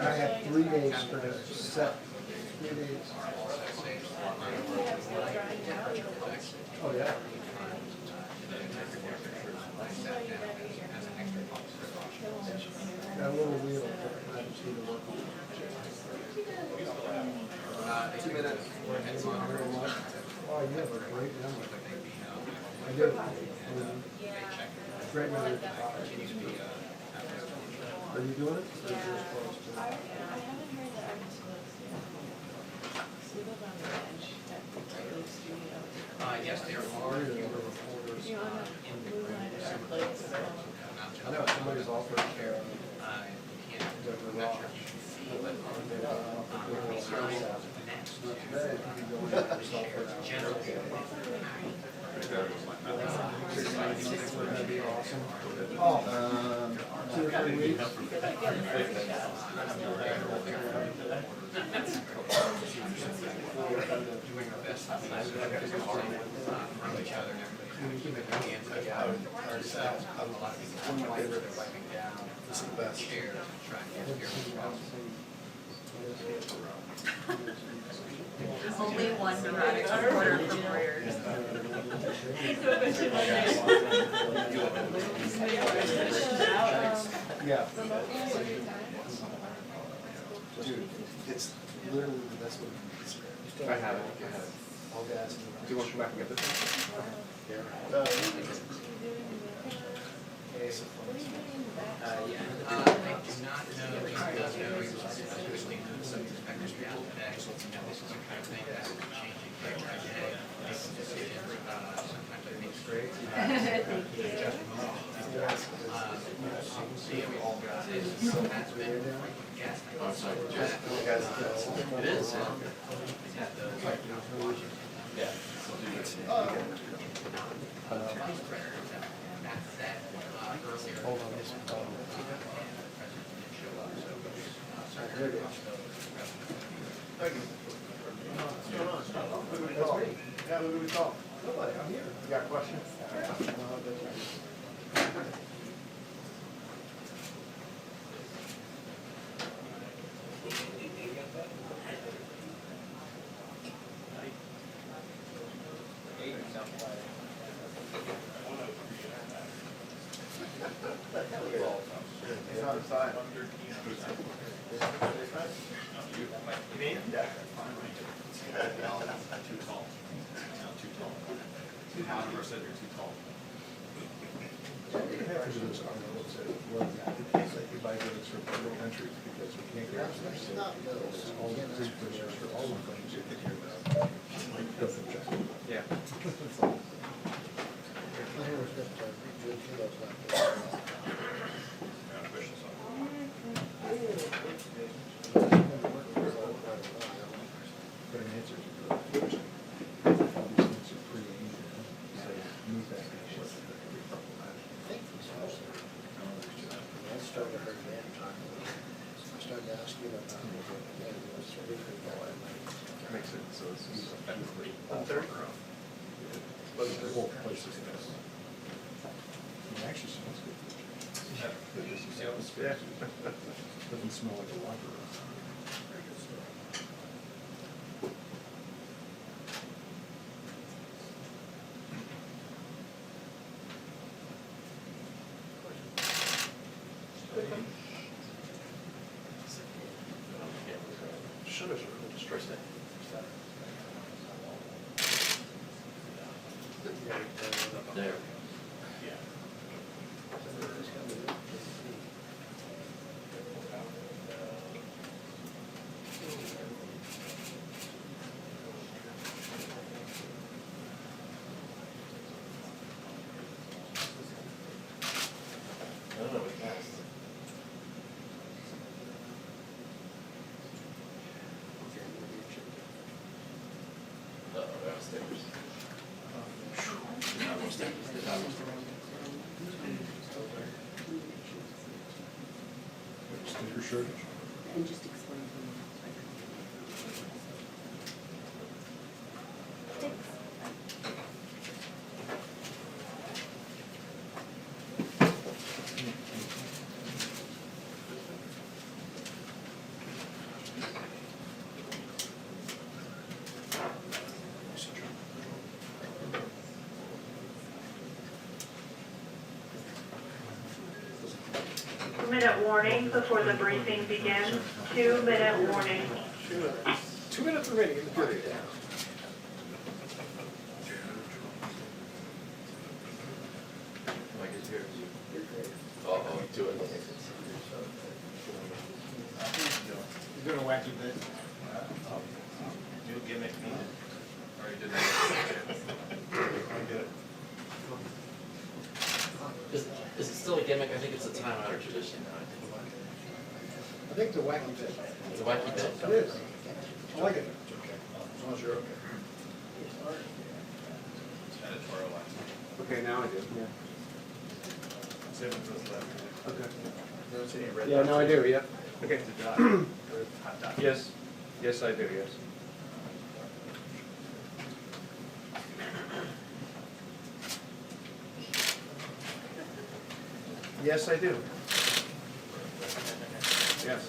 I have 3 days for the set. 3 days. Oh, yeah. Got a little wheel there. I just need to work on it. 2 minutes. Thank you very much. Oh, you have a great memory. I do. Great memory. Are you doing it? Or are you just close to it? I haven't heard that I'm supposed to. We live on the edge at the radio studio. Yes, there are. You on the blue line of our place. I know somebody's offered to care of me. I can't, I'm not sure if you can see, but Not today. You can go in and yourself for an hour. generally. That'd be awesome. Oh, 2 or 3 weeks. Doing our best from each other and everybody. Ourselves, a lot of people have they're wiping down. This is the best. Chairs, trying to get here. Only one neurotic reporter from Warriors. Yeah. Dude, it's literally the best way to describe it. I have it. I'll ask you. Do you want to come back and get this one? Yeah. I do not know, he does know, he was officially doing some inspectors down today. This is the kind of thing that's changing day by day. Making decisions, sometimes I think it's great. Just see we all got this, so that's been yes, I thought so. It is. Yeah. Hold on. There it is. Thank you. What's going on? Who do we call? Yeah, who do we call? Nobody, I'm here. You got questions? He's on the side. You mean? Yeah. Too tall. Too tall. However, said you're too tall. Evaluators for federal countries because we can't get access to all the precursors for all the things you can hear about. Yeah. But an answer to the question. All these things are pretty easy. So move that. I started to hurt man talking. I started to ask you about that. Makes it so it's effectively but the whole place is nice. It actually smells good. Yeah. Doesn't smell like a locker room. Should have just traced it. There. Yeah. I don't know what passed. Downstairs. Sticker shortage? And just explain to me. 2-minute warning before the briefing begins. 2-minute warning. 2 minutes remaining in the period. Uh-oh, do it. He's doing a wacky bit. New gimmick needed. Already did that. Is it still a gimmick? I think it's a time-honored tradition now. I think it's a wacky bit. It's a wacky bit. It is. I like it. As long as you're okay. Editorialized. Okay, now I do, yeah. Same with this left. Okay. Never seen any red Yeah, dots? no, I do, yeah. Okay. It's a dot. Or a hot dot. Yes, yes, I do, yes. Yes, I do. Yes.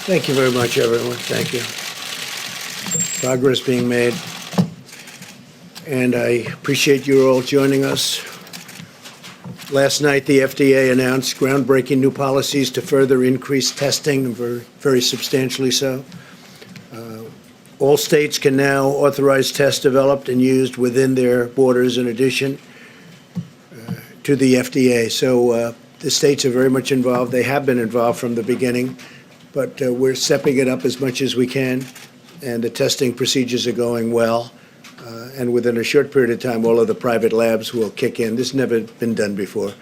Thank you very much, everyone. Thank you. Progress being made. And I appreciate you all joining us. Last night, the FDA announced groundbreaking new policies to further increase testing, very, very substantially so. All states can now authorize tests developed and used within their borders in addition to the FDA. So the states are very much involved. They have been involved from the beginning, but we're stepping it up as much as we can, and the testing procedures are going well. And within a short period of time, all of the private labs will kick in. This has never been done before,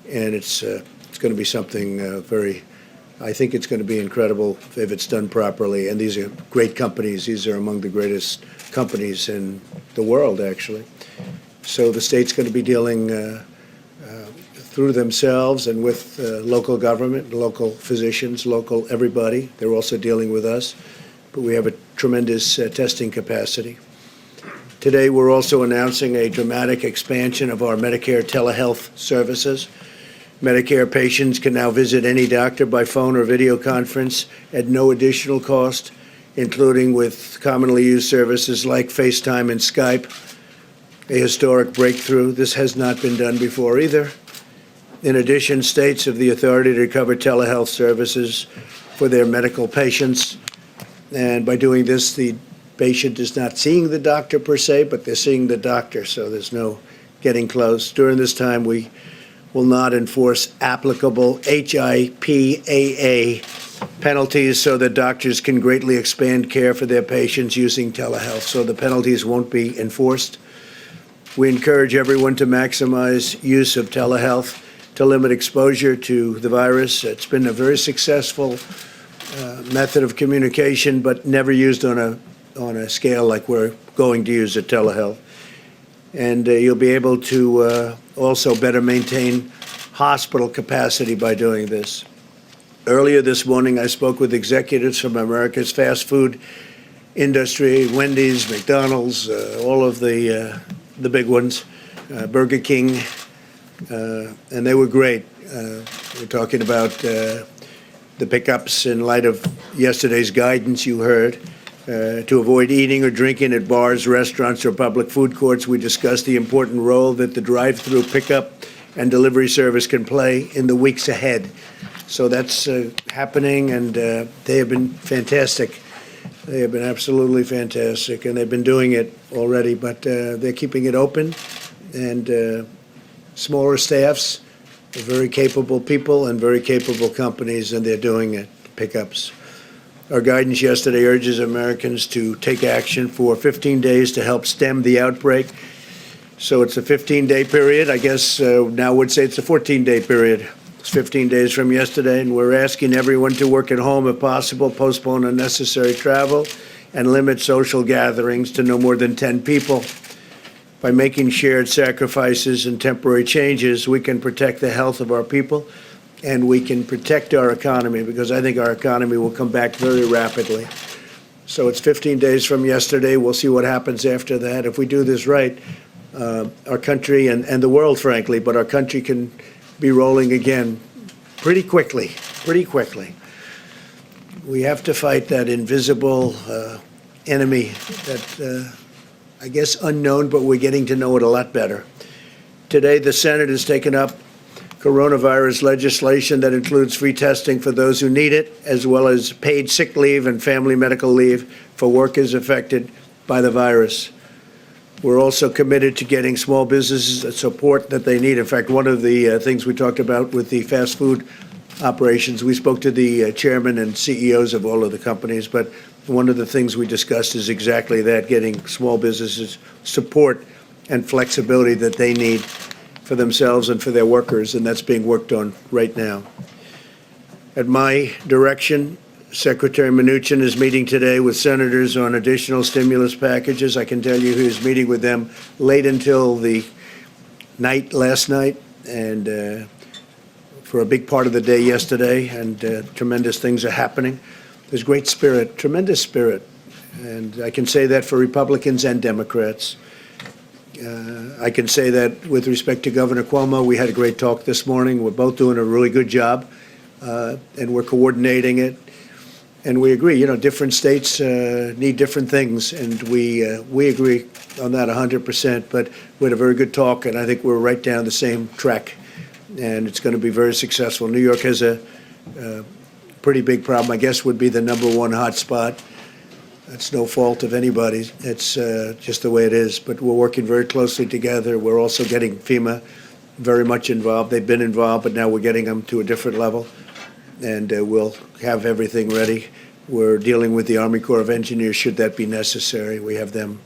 and it's going to be something I think it's going to be incredible if it's done properly. And these are great companies. These are among the greatest companies in the world, actually. So the state's going to be dealing through themselves and with local government, local physicians, local everybody. They're also dealing with us. But we have a tremendous testing capacity. Today, we're also announcing a dramatic expansion of our Medicare telehealth services. Medicare patients can now visit any doctor by phone or video conference at no additional cost, including with commonly used services like FaceTime and Skype. A historic breakthrough. This has not been done before either. In addition, states have the authority to cover telehealth services for their medical patients. And by doing this, the patient is not seeing the doctor per se, but they're seeing the doctor, so there's no getting close. During this time, we will not enforce applicable HIPAA penalties so that doctors can greatly expand care for their patients using telehealth, so the penalties won't be enforced. We encourage everyone to maximize use of telehealth to limit exposure to the virus. It's been a very successful method of communication, but never used on a scale like we're going to use at telehealth. And you'll be able to also better maintain hospital capacity by doing this. Earlier this morning, I spoke with executives from America's fast food industry, Wendy's, McDonald's, all of the big ones, Burger King, and they were great. We're talking about the pickups in light of yesterday's guidance you heard. To avoid eating or drinking at bars, restaurants, or public food courts, we discussed the important role that the drive-through pickup and delivery service can play in the weeks ahead. So that's happening, and they have been fantastic. They have been absolutely fantastic, and they've been doing it already, but they're keeping it open, and smaller staffs, very capable people and very capable companies, and they're doing it, pickups. Our guidance yesterday urges Americans to take action for 15 days to help stem the outbreak. So it's a 15-day period. I guess now would say it's a 14-day period. It's 15 days from yesterday, and we're asking everyone to work at home if possible, postpone unnecessary travel, and limit social gatherings to no more than 10 people. By making shared sacrifices and temporary changes, we can protect the health of our people, and we can protect our economy, because I think our economy will come back very rapidly. So it's 15 days from yesterday. We'll see what happens after that. If we do this right, our country and the world, frankly, but our country can be rolling again pretty quickly, pretty quickly. We have to fight that invisible enemy that I guess unknown, but we're getting to know it a lot better. Today, the Senate has taken up coronavirus legislation that includes free testing for those who need it, as well as paid sick leave and family medical leave for workers affected by the virus. We're also committed to getting small businesses the support that they need. In fact, one of the things we talked about with the fast food operations, we spoke to the chairman and CEOs of all of the companies, but one of the things we discussed is exactly that, getting small businesses support and flexibility that they need for themselves and for their workers, and that's being worked on right now. At my direction, Secretary Mnuchin is meeting today with senators on additional stimulus packages. I can tell you he was meeting with them late until the night last night, and for a big part of the day yesterday, and tremendous things are happening. There's great spirit, tremendous spirit, and I can say that for Republicans and Democrats. I can say that with respect to Governor Cuomo, we had a great talk this morning. We're both doing a really good job, and we're coordinating it. And we agree, different states need different things, and we agree on that 100%. But we had a very good talk, and I think we're right down the same track, and it's going to be very successful. New York has a pretty big problem, I guess, would be the #1 hot spot. That's no fault of anybody's. It's just the way it is. But we're working very closely together. We're also getting FEMA very much involved. They've been involved, but now we're getting them to a different level, and we'll have everything ready. We're dealing with the Army Corps of Engineers should that be necessary. We have them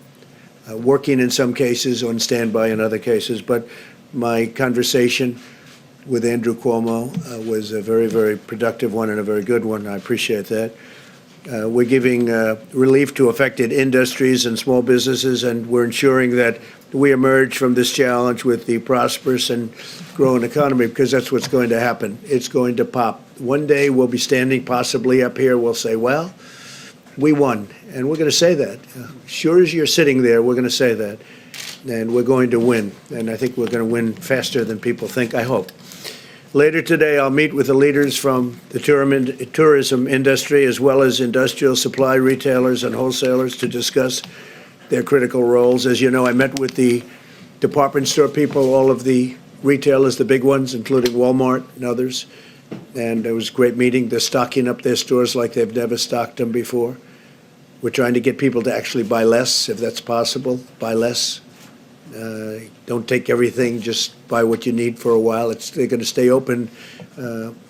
working in some cases, on standby in other cases. But my conversation with Andrew Cuomo was a very, very productive one and a very good one. I appreciate that. We're giving relief to affected industries and small businesses, and we're ensuring that we emerge from this challenge with the prosperous and growing economy, because that's what's going to happen. It's going to pop. One day we'll be standing possibly up here, we'll say, well, we won, and we're going to say that. Sure as you're sitting there, we're going to say that, and we're going to win, and I think we're going to win faster than people think, I hope. Later today, I'll meet with the leaders from the tourism industry, as well as industrial supply retailers and wholesalers, to discuss their critical roles. As you know, I met with the department store people, all of the retailers, the big ones, including Walmart and others, and it was a great meeting. They're stocking up their stores like they've never stocked them before. We're trying to get people to actually buy less, if that's possible, buy less. Don't take everything, just buy what you need for a while. They're going to stay open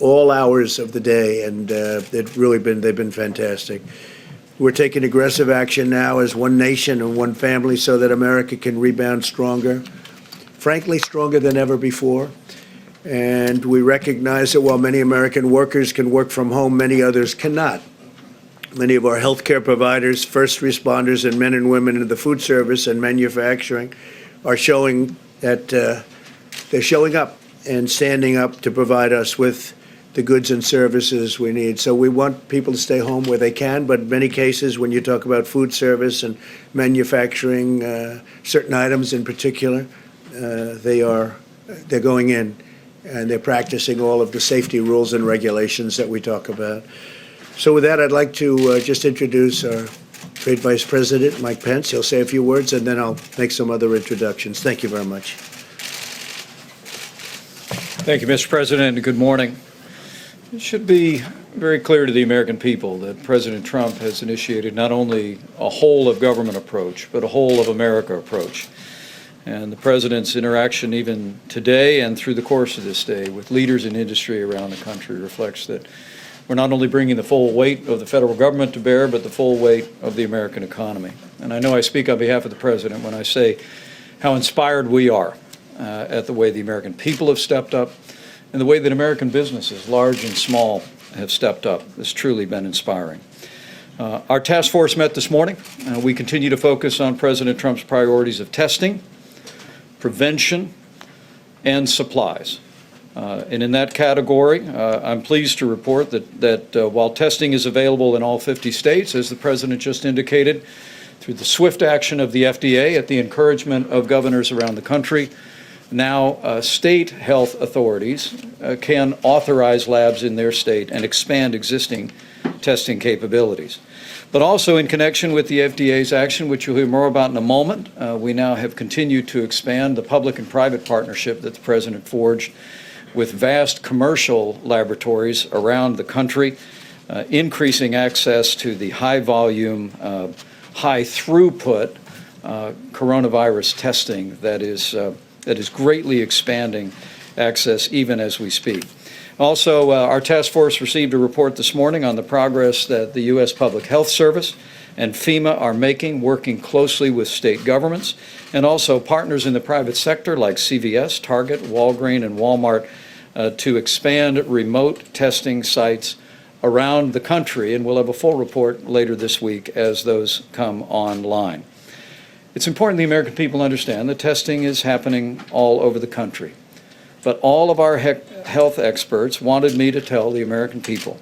all hours of the day, and they've been fantastic. We're taking aggressive action now as one nation and one family so that America can rebound stronger, frankly, stronger than ever before. And we recognize that while many American workers can work from home, many others cannot. Many of our healthcare providers, first responders, and men and women in the food service and manufacturing are showing that they're showing up and standing up to provide us with the goods and services we need. So we want people to stay home where they can, but in many cases, when you talk about food service and manufacturing, certain items in particular, they're going in, and they're practicing all of the safety rules and regulations that we talk about. So with that, I'd like to just introduce our Trade Vice President, Mike Pence. He'll say a few words, and then I'll make some other introductions. Thank you very much. Thank you, Mr. President, and good morning. It should be very clear to the American people that President Trump has initiated not only a whole of government approach, but a whole of America approach. And the President's interaction even today and through the course of this day with leaders in industry around the country reflects that we're not only bringing the full weight of the federal government to bear, but the full weight of the American economy. And I know I speak on behalf of the President when I say how inspired we are at the way the American people have stepped up and the way that American businesses, large and small, have stepped up. It's truly been inspiring. Our task force met this morning. We continue to focus on President Trump's priorities of testing, prevention, and supplies. And in that category, I'm pleased to report that while testing is available in all 50 states, as the President just indicated, through the swift action of the FDA at the encouragement of governors around the country, now state health authorities can authorize labs in their state and expand existing testing capabilities. But also in connection with the FDA's action, which you'll hear more about in a moment, we now have continued to expand the public and private partnership that the President forged with vast commercial laboratories around the country, increasing access to the high volume, high throughput coronavirus testing that is greatly expanding access even as we speak. Also, our task force received a report this morning on the progress that the U.S. Public Health Service and FEMA are making, working closely with state governments and also partners in the private sector like CVS, Target, Walgreens, and Walmart to expand remote testing sites around the country, and we'll have a full report later this week as those come online. It's important the American people understand that testing is happening all over the country. But all of our health experts wanted me to tell the American people,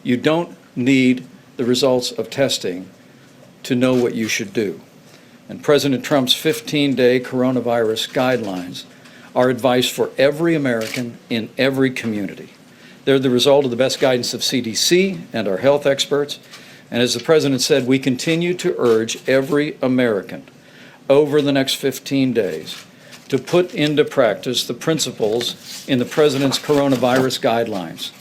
you don't need the results of testing to know what you should do. And President Trump's 15-day coronavirus guidelines are advice for every American in every community. They're the result of the best guidance of CDC and our health experts. And as the President said, we continue to urge every American over the next 15 days to put into practice the principles in the President's coronavirus guidelines.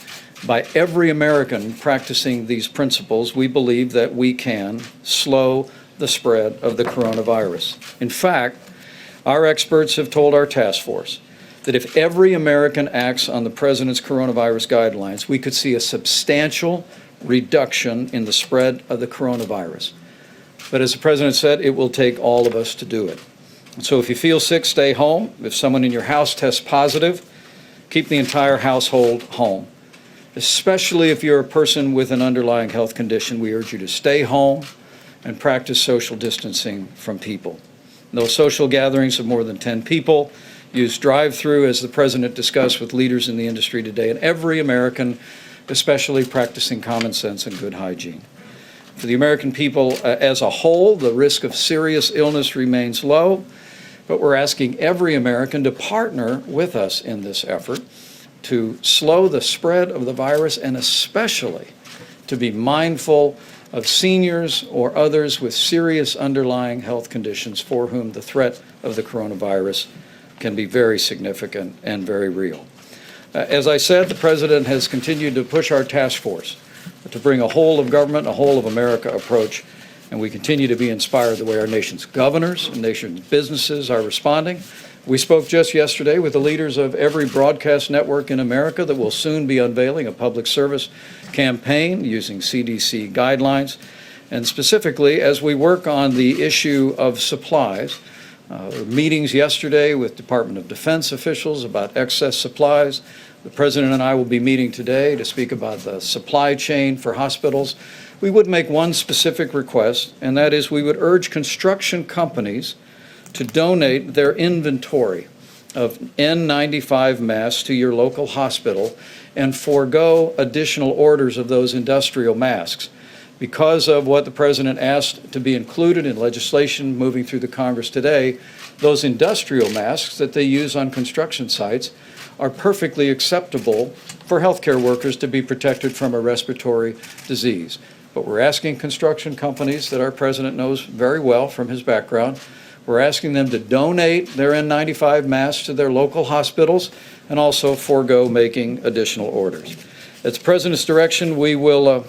By every American practicing these principles, we believe that we can slow the spread of the coronavirus. In fact, our experts have told our task force that if every American acts on the President's coronavirus guidelines, we could see a substantial reduction in the spread of the coronavirus. But as the President said, it will take all of us to do it. So if you feel sick, stay home. If someone in your house tests positive, keep the entire household home. Especially if you're a person with an underlying health condition, we urge you to stay home and practice social distancing from people. No social gatherings of more than 10 people. Use drive-through, as the President discussed with leaders in the industry today, and every American, especially practicing common sense and good hygiene. For the American people as a whole, the risk of serious illness remains low, but we're asking every American to partner with us in this effort to slow the spread of the virus and especially to be mindful of seniors or others with serious underlying health conditions for whom the threat of the coronavirus can be very significant and very real. As I said, the President has continued to push our task force to bring a whole of government, a whole of America approach, and we continue to be inspired the way our nation's governors and nation's businesses are responding. We spoke just yesterday with the leaders of every broadcast network in America that will soon be unveiling a public service campaign using CDC guidelines. And specifically, as we work on the issue of supplies, meetings yesterday with Department of Defense officials about excess supplies. The President and I will be meeting today to speak about the supply chain for hospitals. We would make one specific request, and that is we would urge construction companies to donate their inventory of N95 masks to your local hospital and forego additional orders of those industrial masks. Because of what the President asked to be included in legislation moving through the Congress today, those industrial masks that they use on construction sites are perfectly acceptable for healthcare workers to be protected from a respiratory disease. But we're asking construction companies that our President knows very well from his background, we're asking them to donate their N95 masks to their local hospitals and also forego making additional orders. at the President's direction, we will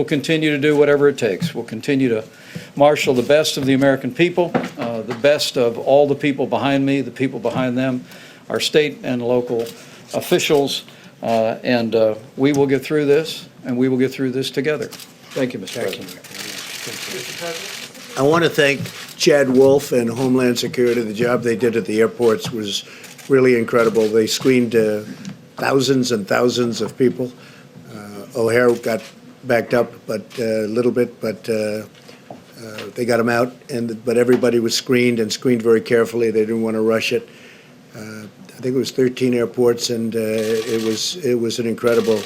continue to do whatever it takes. We'll continue to marshal the best of the American people, the best of all the people behind me, the people behind them, our state and local officials, and we will get through this, and we will get through this together. Thank you, Mr. President. I want to thank Chad Wolf and Homeland Security. The job they did at the airports was really incredible. They screened thousands and thousands of people. O'Hare got backed up a little bit, but they got him out. But everybody was screened and screened very carefully. They didn't want to rush it. I think it was 13 airports, and it was an incredible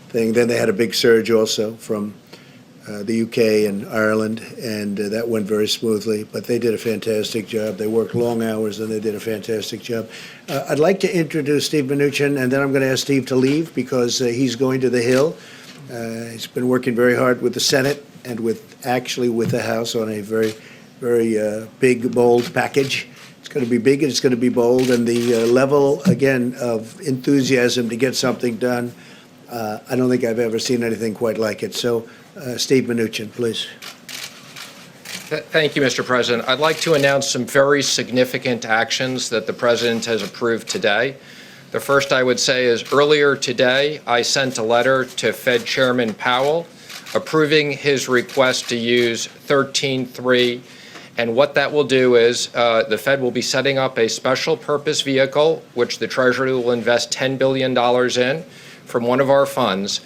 thing. Then they had a big surge also from the UK and Ireland, and that went very smoothly. But they did a fantastic job. They worked long hours, and they did a fantastic job. I'd like to introduce Steve Mnuchin, and then I'm going to ask Steve to leave because he's going to the Hill. He's been working very hard with the Senate and with the House on a very, very big, bold package. It's going to be big and it's going to be bold, and the level, again, of enthusiasm to get something done, I don't think I've ever seen anything quite like it. So, Steve Mnuchin, please. Thank you, Mr. President. I'd like to announce some very significant actions that the President has approved today. The first I would say is earlier today, I sent a letter to Fed Chairman Powell approving his request to use 13.3. And what that will do is the Fed will be setting up a special purpose vehicle, which the Treasury will invest $10 billion in from one of our funds.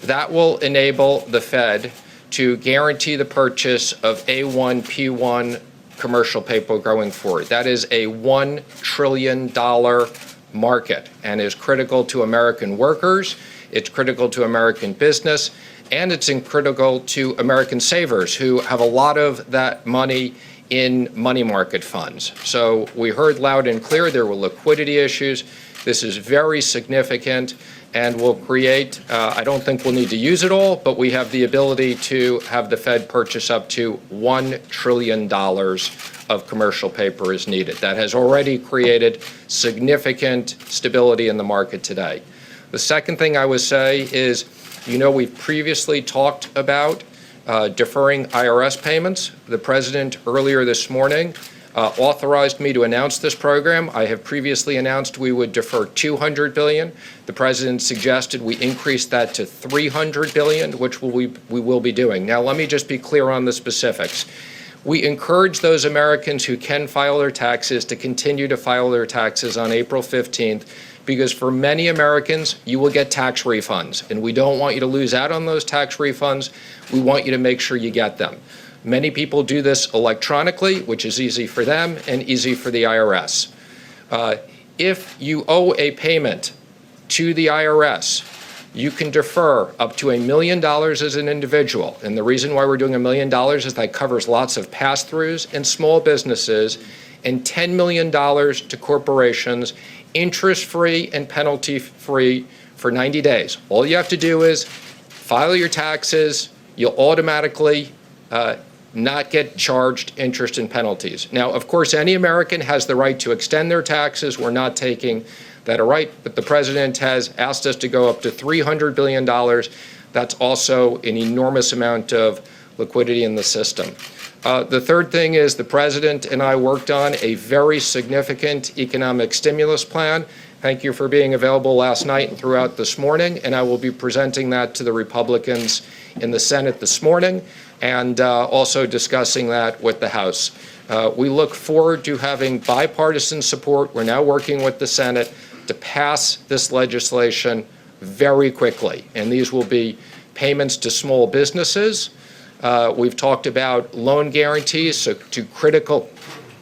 That will enable the Fed to guarantee the purchase of A1, P1 commercial paper going forward. That is a $1 trillion market and is critical to American workers, it's critical to American business, and it's critical to American savers who have a lot of that money in money market funds. So we heard loud and clear there were liquidity issues. This is very significant and will create, I don't think we'll need to use it all, but we have the ability to have the Fed purchase up to $1 trillion of commercial paper as needed. That has already created significant stability in the market today. The second thing I would say is, we've previously talked about deferring IRS payments. The President earlier this morning authorized me to announce this program. I have previously announced we would defer $200 billion. The President suggested we increase that to $300 billion, which we will be doing. Now, let me just be clear on the specifics. We encourage those Americans who can file their taxes to continue to file their taxes on April 15th, because for many Americans, you will get tax refunds, and we don't want you to lose out on those tax refunds. We want you to make sure you get them. Many people do this electronically, which is easy for them and easy for the IRS. If you owe a payment to the IRS, you can defer up to $1 million as an individual. And the reason why we're doing $1 million is that covers lots of pass-throughs and small businesses, and $10 million to corporations, interest-free and penalty-free for 90 days. All you have to do is file your taxes. You'll automatically not get charged interest and penalties. Now, of course, any American has the right to extend their taxes. We're not taking that right, but the President has asked us to go up to $300 billion. That's also an enormous amount of liquidity in the system. The third thing is the President and I worked on a very significant economic stimulus plan. Thank you for being available last night and throughout this morning, and I will be presenting that to the Republicans in the Senate this morning and also discussing that with the House. We look forward to having bipartisan support. We're now working with the Senate to pass this legislation very quickly, and these will be payments to small businesses. We've talked about loan guarantees to critical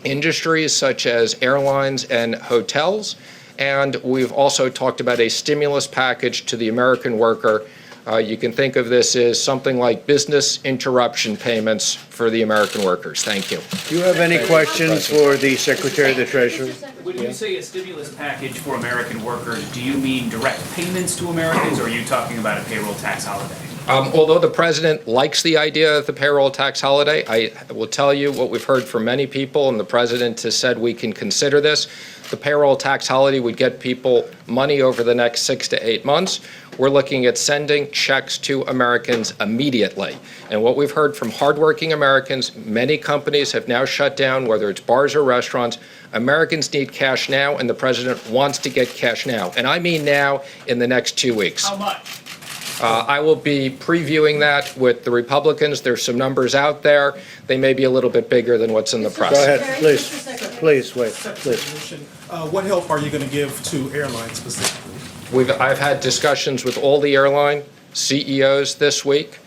industries such as airlines and hotels, and we've also talked about a stimulus package to the American worker. You can think of this as something like business interruption payments for the American workers. Thank you. Do you have any questions for the Secretary of the Treasury? When you say a stimulus package for American workers, do you mean direct payments to Americans, or are you talking about a payroll tax holiday? Although the President likes the idea of the payroll tax holiday, I will tell you what we've heard from many people, and the President has said we can consider this. The payroll tax holiday would get people money over the next 6 to 8 months. we're looking at sending checks to Americans immediately. And what we've heard from hardworking Americans, many companies have now shut down, whether it's bars or restaurants. Americans need cash now, and the president wants to get cash now. And I mean now, in the next 2 weeks. How much? I will be previewing that with the Republicans. There's some numbers out there. They may be a little bit bigger than what's in the press. Go ahead, please. Please, wait, please. What help are you going to give to airlines specifically? I've had discussions with all the airline CEOs this week.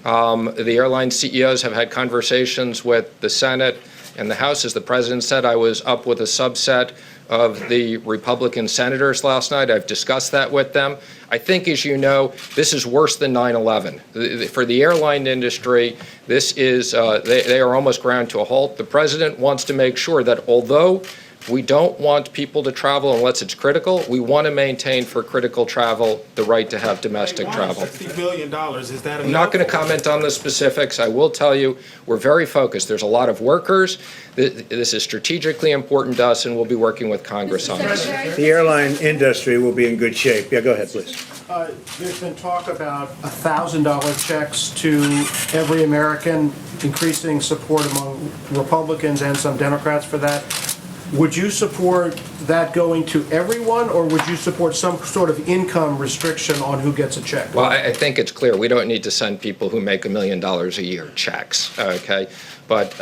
The airline CEOs have had conversations with the Senate and the House. As the president said, I was up with a subset of the Republican senators last night. I've discussed that with them. I think, as you know, this is worse than 9/11. For the airline industry, this is, they are almost ground to a halt. The president wants to make sure that although we don't want people to travel unless it's critical, we want to maintain for critical travel the right to have domestic travel. $60 billion, is that enough? I'm not going to comment on the specifics. I will tell you, we're very focused. There's a lot of workers. This is strategically important to us, and we'll be working with Congress on this. The airline industry will be in good shape. Yeah, go ahead, please. There's been talk about $1,000 checks to every American, increasing support among Republicans and some Democrats for that. Would you support that going to everyone, or would you support some sort of income restriction on who gets a check? Well, I think it's clear. We don't need to send people who make $1 million a year checks, okay? But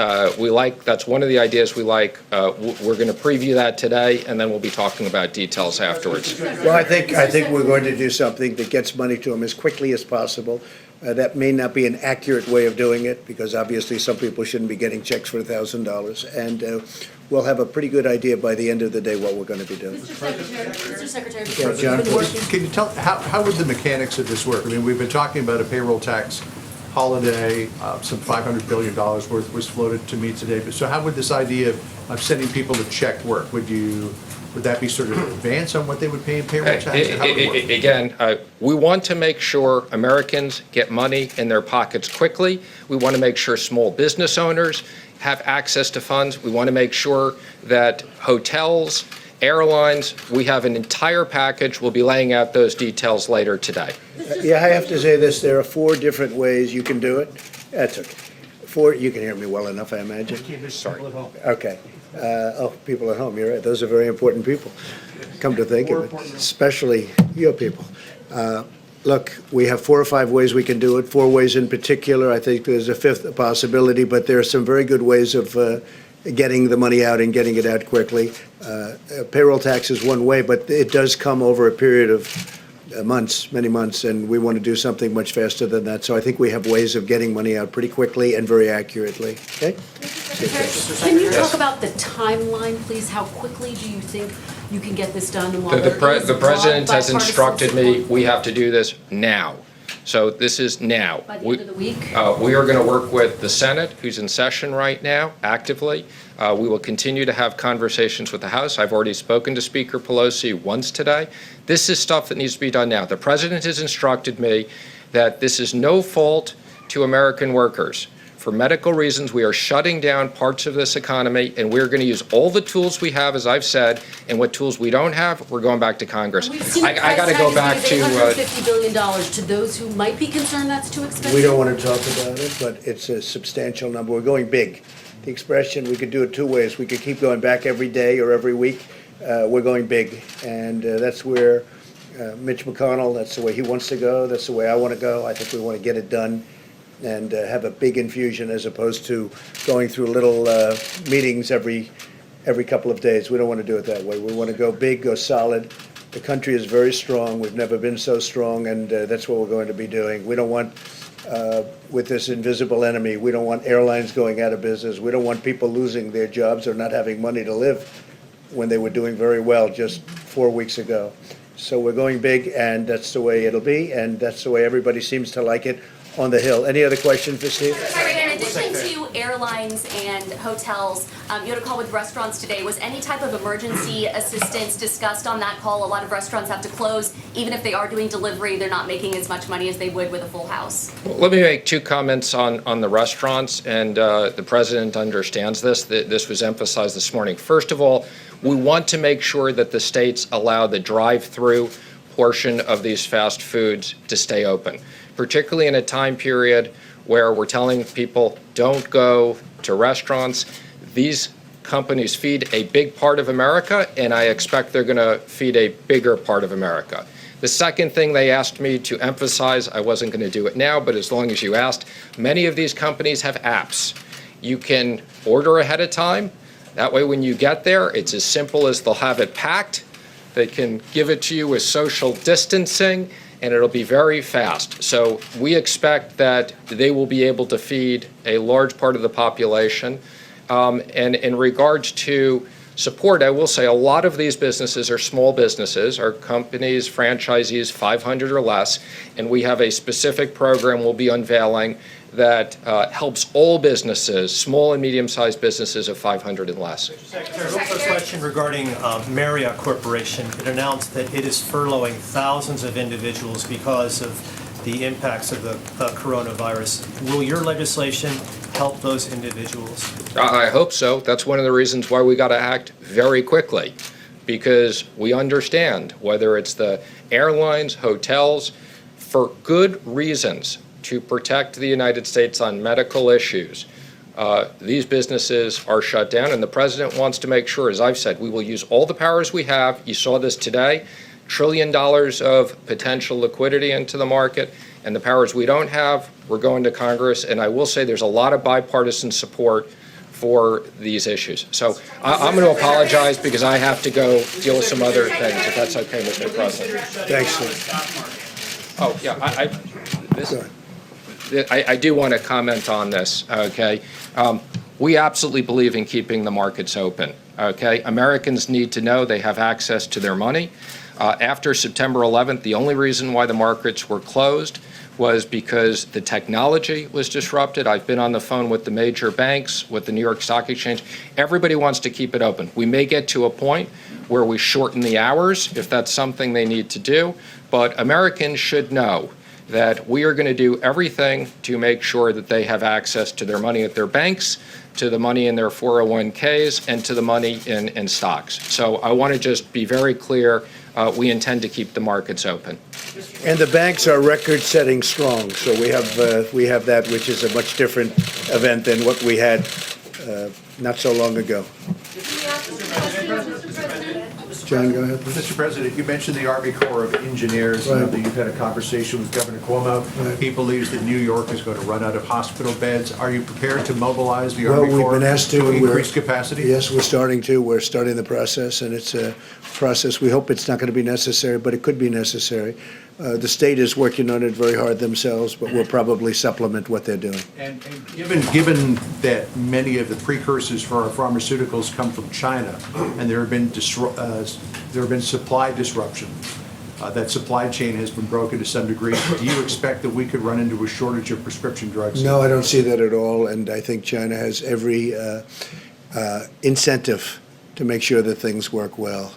that's one of the ideas we like. We're going to preview that today, and then we'll be talking about details afterwards. Well, I think we're going to do something that gets money to them as quickly as possible. That may not be an accurate way of doing it, because obviously some people shouldn't be getting checks for $1,000. And we'll have a pretty good idea by the end of the day what we're going to be doing. Mr. Secretary, Yeah, John, please. Can you tell, how would the mechanics of this work? I mean, we've been talking about a payroll tax holiday, some $500 billion worth was floated to me today. But so how would this idea of sending people a check work? Would that be sort of an advance on what they would pay in payroll tax? How would it work? Again, we want to make sure Americans get money in their pockets quickly. We want to make sure small business owners have access to funds. We want to make sure that hotels, airlines, we have an entire package. We'll be laying out those details later today. Yeah, I have to say this. There are 4 different ways you can do it. That's okay. 4, you can hear me well enough, I imagine. Sorry. Okay. People at home, you're right. Those are very important people, come to think of it, especially your people. Look, we have 4 or 5 ways we can do it, 4 ways in particular. I think there's a 5th possibility, but there are some very good ways of getting the money out and getting it out quickly. Payroll tax is one way, but it does come over a period of months, many months, and we want to do something much faster than that. So I think we have ways of getting money out pretty quickly and very accurately. Okay? Can you talk about the timeline, please? How quickly do you think you can get this done? The president has instructed me, we have to do this now. So this is now. By the end of the week? We are going to work with the Senate, who's in session right now, actively. We will continue to have conversations with the House. I've already spoken to Speaker Pelosi once today. This is stuff that needs to be done now. The president has instructed me that this is no fault to American workers. For medical reasons, we are shutting down parts of this economy, and we're going to use all the tools we have, as I've said, and what tools we don't have, we're going back to Congress. I got to go back to $850 billion to those who might be concerned that's too expensive. We don't want to talk about it, but it's a substantial number. We're going big. The expression, we could do it 2 ways. We could keep going back every day or every week. We're going big, and that's where Mitch McConnell, that's the way he wants to go. That's the way I want to go. I think we want to get it done and have a big infusion as opposed to going through little meetings every couple of days. We don't want to do it that way. We want to go big, go solid. The country is very strong. We've never been so strong, and that's what we're going to be doing. We don't want, with this invisible enemy, we don't want airlines going out of business. We don't want people losing their jobs or not having money to live when they were doing very well just 4 weeks ago. So we're going big, and that's the way it'll be, and that's the way everybody seems to like it on the Hill. Any other questions for Steve? Sorry, in addition to airlines and hotels, you had a call with restaurants today. Was any type of emergency assistance discussed on that call? A lot of restaurants have to close. Even if they are doing delivery, they're not making as much money as they would with a full house. Let me make 2 comments on the restaurants, and the president understands this. This was emphasized this morning. First of all, we want to make sure that the states allow the drive-through portion of these fast foods to stay open, particularly in a time period where we're telling people don't go to restaurants. These companies feed a big part of America, and I expect they're going to feed a bigger part of America. The second thing they asked me to emphasize, I wasn't going to do it now, but as long as you asked, many of these companies have apps. You can order ahead of time. That way, when you get there, it's as simple as they'll have it packed. They can give it to you with social distancing, and it'll be very fast. So we expect that they will be able to feed a large part of the population. And in regards to support, I will say a lot of these businesses are small businesses, are companies, franchisees, 500 or less, and we have a specific program we'll be unveiling that helps all businesses, small and medium-sized businesses of 500 and less. Secretary, real quick question regarding Marriott Corporation. It announced that it is furloughing thousands of individuals because of the impacts of the coronavirus. Will your legislation help those individuals? I hope so. That's one of the reasons why we got to act very quickly, because we understand whether it's the airlines, hotels, for good reasons to protect the United States on medical issues. These businesses are shut down, and the president wants to make sure, as I've said, we will use all the powers we have. You saw this today, $1 trillion of potential liquidity into the market, and the powers we don't have, we're going to Congress. And I will say there's a lot of bipartisan support for these issues. So I'm going to apologize because I have to go deal with some other things, if that's okay, Mr. President. Thanks, sir. Oh, yeah, I do want to comment on this, okay? We absolutely believe in keeping the markets open, okay? Americans need to know they have access to their money. After September 11th, the only reason why the markets were closed was because the technology was disrupted. I've been on the phone with the major banks, with the New York Stock Exchange. Everybody wants to keep it open. We may get to a point where we shorten the hours if that's something they need to do, but Americans should know that we are going to do everything to make sure that they have access to their money at their banks, to the money in their 401ks, and to the money in stocks. So I want to just be very clear, we intend to keep the markets open. And the banks are record-setting strong, so we have that, which is a much different event than what we had not so long ago. John, go ahead. Mr. President, you mentioned the Army Corps of Engineers. Right. I know that you've had a conversation with Governor Cuomo. Right. He believes that New York is going to run out of hospital beds. Are you prepared to mobilize the Well, Army we've Corps been asked to, and increase capacity? Yes, we're starting to. We're starting the process, and it's a process. We hope it's not going to be necessary, but it could be necessary. The state is working on it very hard themselves, but we'll probably supplement what they're doing. And given that many of the precursors for our pharmaceuticals come from China, and there have been supply disruption, that supply chain has been broken to some degree. Do you expect that we could run into a shortage of prescription drugs? No, I don't see that at all, and I think China has every incentive to make sure that things work well.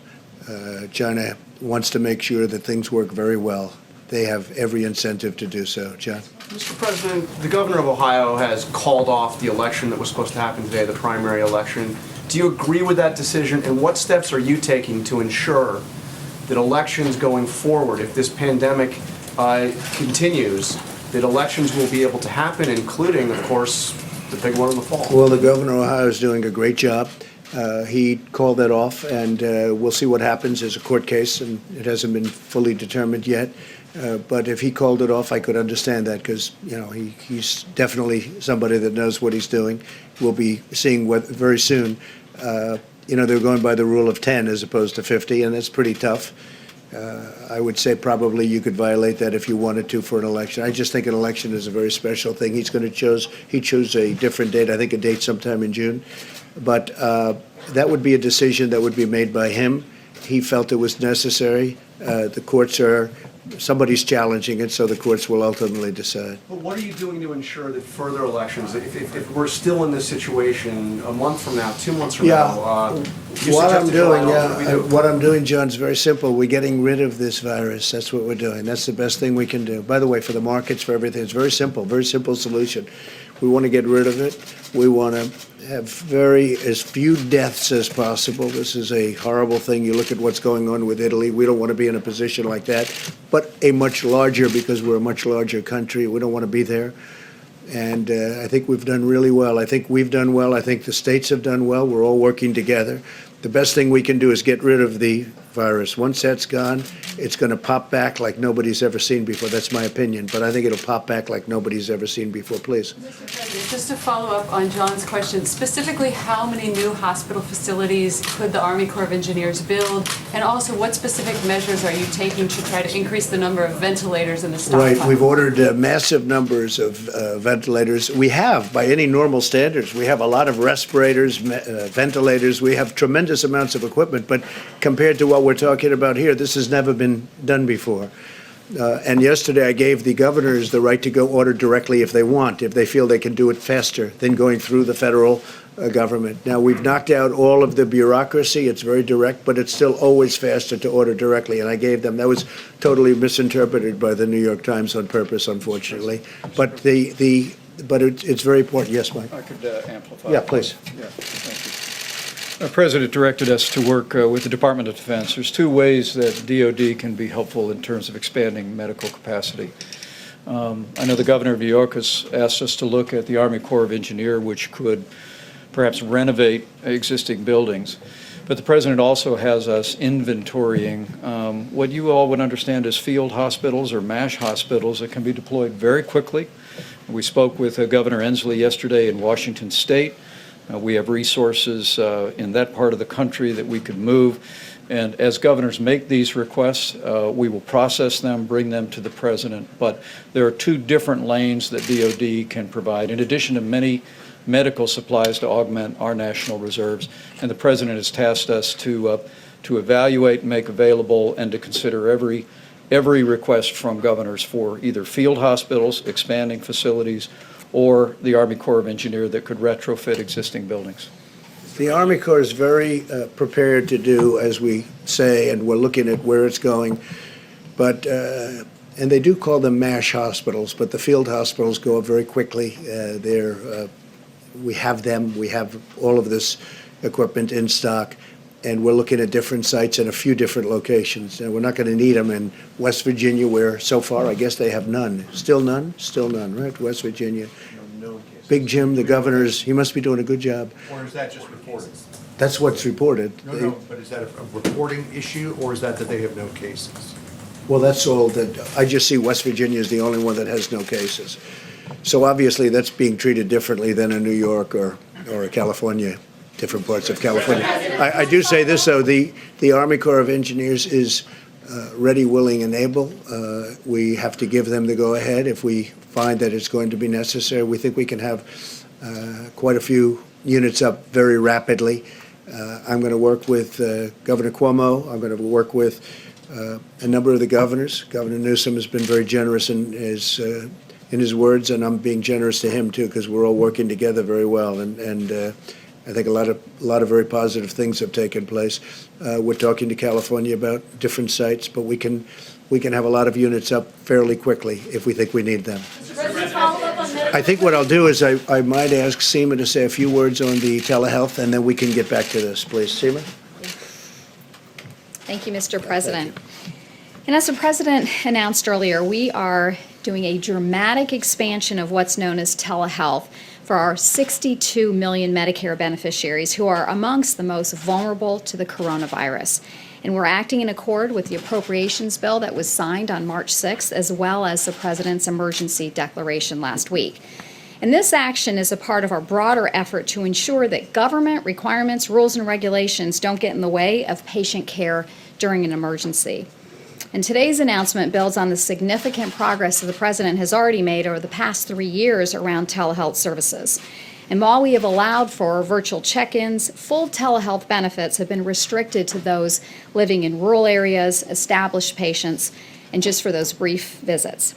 China wants to make sure that things work very well. They have every incentive to do so. John? Mr. President, the governor of Ohio has called off the election that was supposed to happen today, the primary election. Do you agree with that decision, and what steps are you taking to ensure that elections going forward, if this pandemic continues, that elections will be able to happen, including, of course, the big one in the fall? Well, the governor of Ohio is doing a great job. He called that off, and we'll see what happens. There's a court case, and it hasn't been fully determined yet. But if he called it off, I could understand that because, you know, he's definitely somebody that knows what he's doing. We'll be seeing very soon. You know, they're going by the rule of 10 as opposed to 50, and that's pretty tough. I would say probably you could violate that if you wanted to for an election. I just think an election is a very special thing. He chose a different date, I think a date sometime in June. But that would be a decision that would be made by him. He felt it was necessary. The courts somebody's challenging it, so the courts will ultimately decide. But what are you doing to ensure that further elections, if we're still in this situation a month from now, 2 months from now, what I'm doing, John, is very simple. We're getting rid of this virus. That's what we're doing. That's the best thing we can do. By the way, for the markets, for everything, it's very simple solution. We want to get rid of it. We want to have as few deaths as possible. This is a horrible thing. You look at what's going on with Italy. We don't want to be in a position like that, but a much larger, because we're a much larger country. We don't want to be there. And I think we've done really well. I think we've done well. I think the states have done well. We're all working together. The best thing we can do is get rid of the virus. Once that's gone, it's going to pop back like nobody's ever seen before. That's my opinion, but I think it'll pop back like nobody's ever seen before. Please. Mr. President, just to follow up on John's question, specifically how many new hospital facilities could the Army Corps of Engineers build? And also, what specific measures are you taking to try to increase the number of ventilators in the stockpile? Right, we've ordered massive numbers of ventilators. We have, by any normal standards, we have a lot of respirators, ventilators. We have tremendous amounts of equipment, but compared to what we're talking about here, this has never been done before. And yesterday, I gave the governors the right to go order directly if they want, if they feel they can do it faster than going through the federal government. Now, we've knocked out all of the bureaucracy. It's very direct, but it's still always faster to order directly. And I gave them, that was totally misinterpreted by the New York Times on purpose, unfortunately. But it's very important. Yes, Mike? I could amplify. Yeah, please. Yeah, thank you. The President directed us to work with the Department of Defense. There's two ways that DoD can be helpful in terms of expanding medical capacity. I know the governor of New York has asked us to look at the Army Corps of Engineers, which could perhaps renovate existing buildings. But the President also has us inventorying what you all would understand as field hospitals or MASH hospitals that can be deployed very quickly. We spoke with Governor Inslee yesterday in Washington State. We have resources in that part of the country that we could move. And as governors make these requests, we will process them, bring them to the President. But there are two different lanes that DoD can provide, in addition to many medical supplies to augment our national reserves. And the President has tasked us to evaluate, make available, and to consider every request from governors for either field hospitals, expanding facilities, or the Army Corps of Engineers that could retrofit existing buildings. The Army Corps is very prepared to do, as we say, and we're looking at where it's going. But, and they do call them MASH hospitals, but the field hospitals go up very quickly. We have them. We have all of this equipment in stock. And we're looking at different sites in a few different locations. And we're not going to need them in West Virginia, where so far I guess they have none. Still none? Still none, right? West Virginia. Big Jim, the governor's, he must be doing a good job. Or is that just reported? That's what's reported. No, but is that a reporting issue, or is that they have no cases? Well, that's all that, I just see West Virginia is the only one that has no cases. So obviously, that's being treated differently than in New York or California. Different parts of California. I do say this, though, the Army Corps of Engineers is ready, willing, and able. We have to give them the go-ahead if we find that it's going to be necessary. We think we can have quite a few units up very rapidly. I'm going to work with Governor Cuomo. I'm going to work with a number of the governors. Governor Newsom has been very generous in his words, and I'm being generous to him, too, because we're all working together very well. And I think a lot of very positive things have taken place. We're talking to California about different sites, but we can have a lot of units up fairly quickly if we think we need them. I think what I'll do is I might ask Seema to say a few words on the telehealth, and then we can get back to this, please. Seema? Thank you, Mr. President. And as the President announced earlier, we are doing a dramatic expansion of what's known as telehealth for our 62 million Medicare beneficiaries who are amongst the most vulnerable to the coronavirus. And we're acting in accord with the appropriations bill that was signed on March 6th, as well as the President's emergency declaration last week. And this action is a part of our broader effort to ensure that government requirements, rules, and regulations don't get in the way of patient care during an emergency. And today's announcement builds on the significant progress that the President has already made over the past 3 years around telehealth services. And while we have allowed for virtual check-ins, full telehealth benefits have been restricted to those living in rural areas, established patients, and just for those brief visits.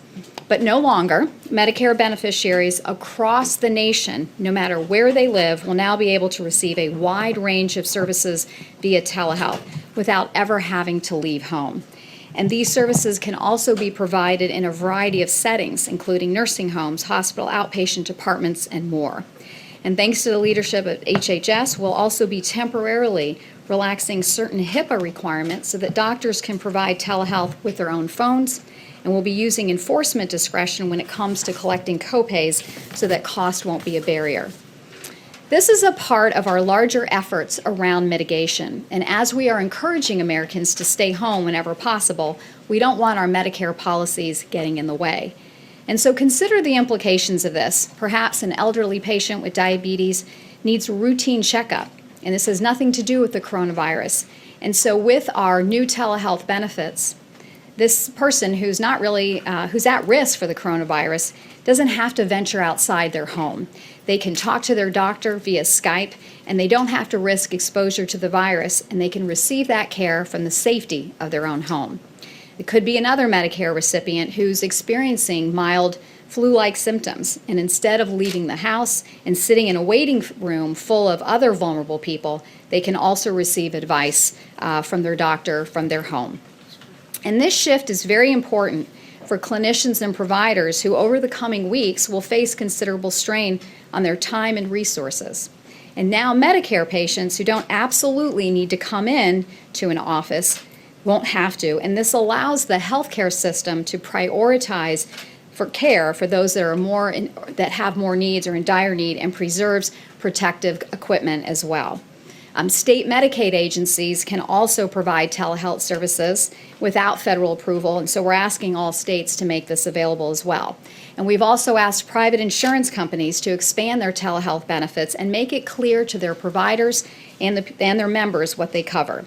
But no longer, Medicare beneficiaries across the nation, no matter where they live, will now be able to receive a wide range of services via telehealth without ever having to leave home. And these services can also be provided in a variety of settings, including nursing homes, hospital outpatient departments, and more. And thanks to the leadership of HHS, we'll also be temporarily relaxing certain HIPAA requirements so that doctors can provide telehealth with their own phones, and we'll be using enforcement discretion when it comes to collecting copays so that cost won't be a barrier. This is a part of our larger efforts around mitigation, and as we are encouraging Americans to stay home whenever possible, we don't want our Medicare policies getting in the way. And so consider the implications of this. Perhaps an elderly patient with diabetes needs a routine checkup, and this has nothing to do with the coronavirus. And so with our new telehealth benefits, this person who's not really, who's at risk for the coronavirus doesn't have to venture outside their home. They can talk to their doctor via Skype, and they don't have to risk exposure to the virus, and they can receive that care from the safety of their own home. It could be another Medicare recipient who's experiencing mild flu-like symptoms, and instead of leaving the house and sitting in a waiting room full of other vulnerable people, they can also receive advice from their doctor from their home. And this shift is very important for clinicians and providers who over the coming weeks will face considerable strain on their time and resources. And now Medicare patients who don't absolutely need to come in to an office won't have to, and this allows the healthcare system to prioritize for care for those that are that have more needs or in dire need, and preserves protective equipment as well. State Medicaid agencies can also provide telehealth services without federal approval, and so we're asking all states to make this available as well. And we've also asked private insurance companies to expand their telehealth benefits and make it clear to their providers and their members what they cover.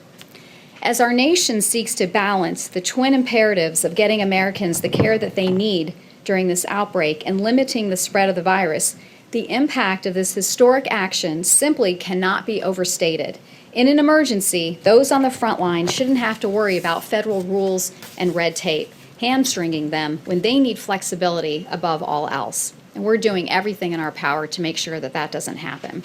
As our nation seeks to balance the twin imperatives of getting Americans the care that they need during this outbreak and limiting the spread of the virus, the impact of this historic action simply cannot be overstated. In an emergency, those on the front line shouldn't have to worry about federal rules and red tape, hamstringing them when they need flexibility above all else. And we're doing everything in our power to make sure that that doesn't happen.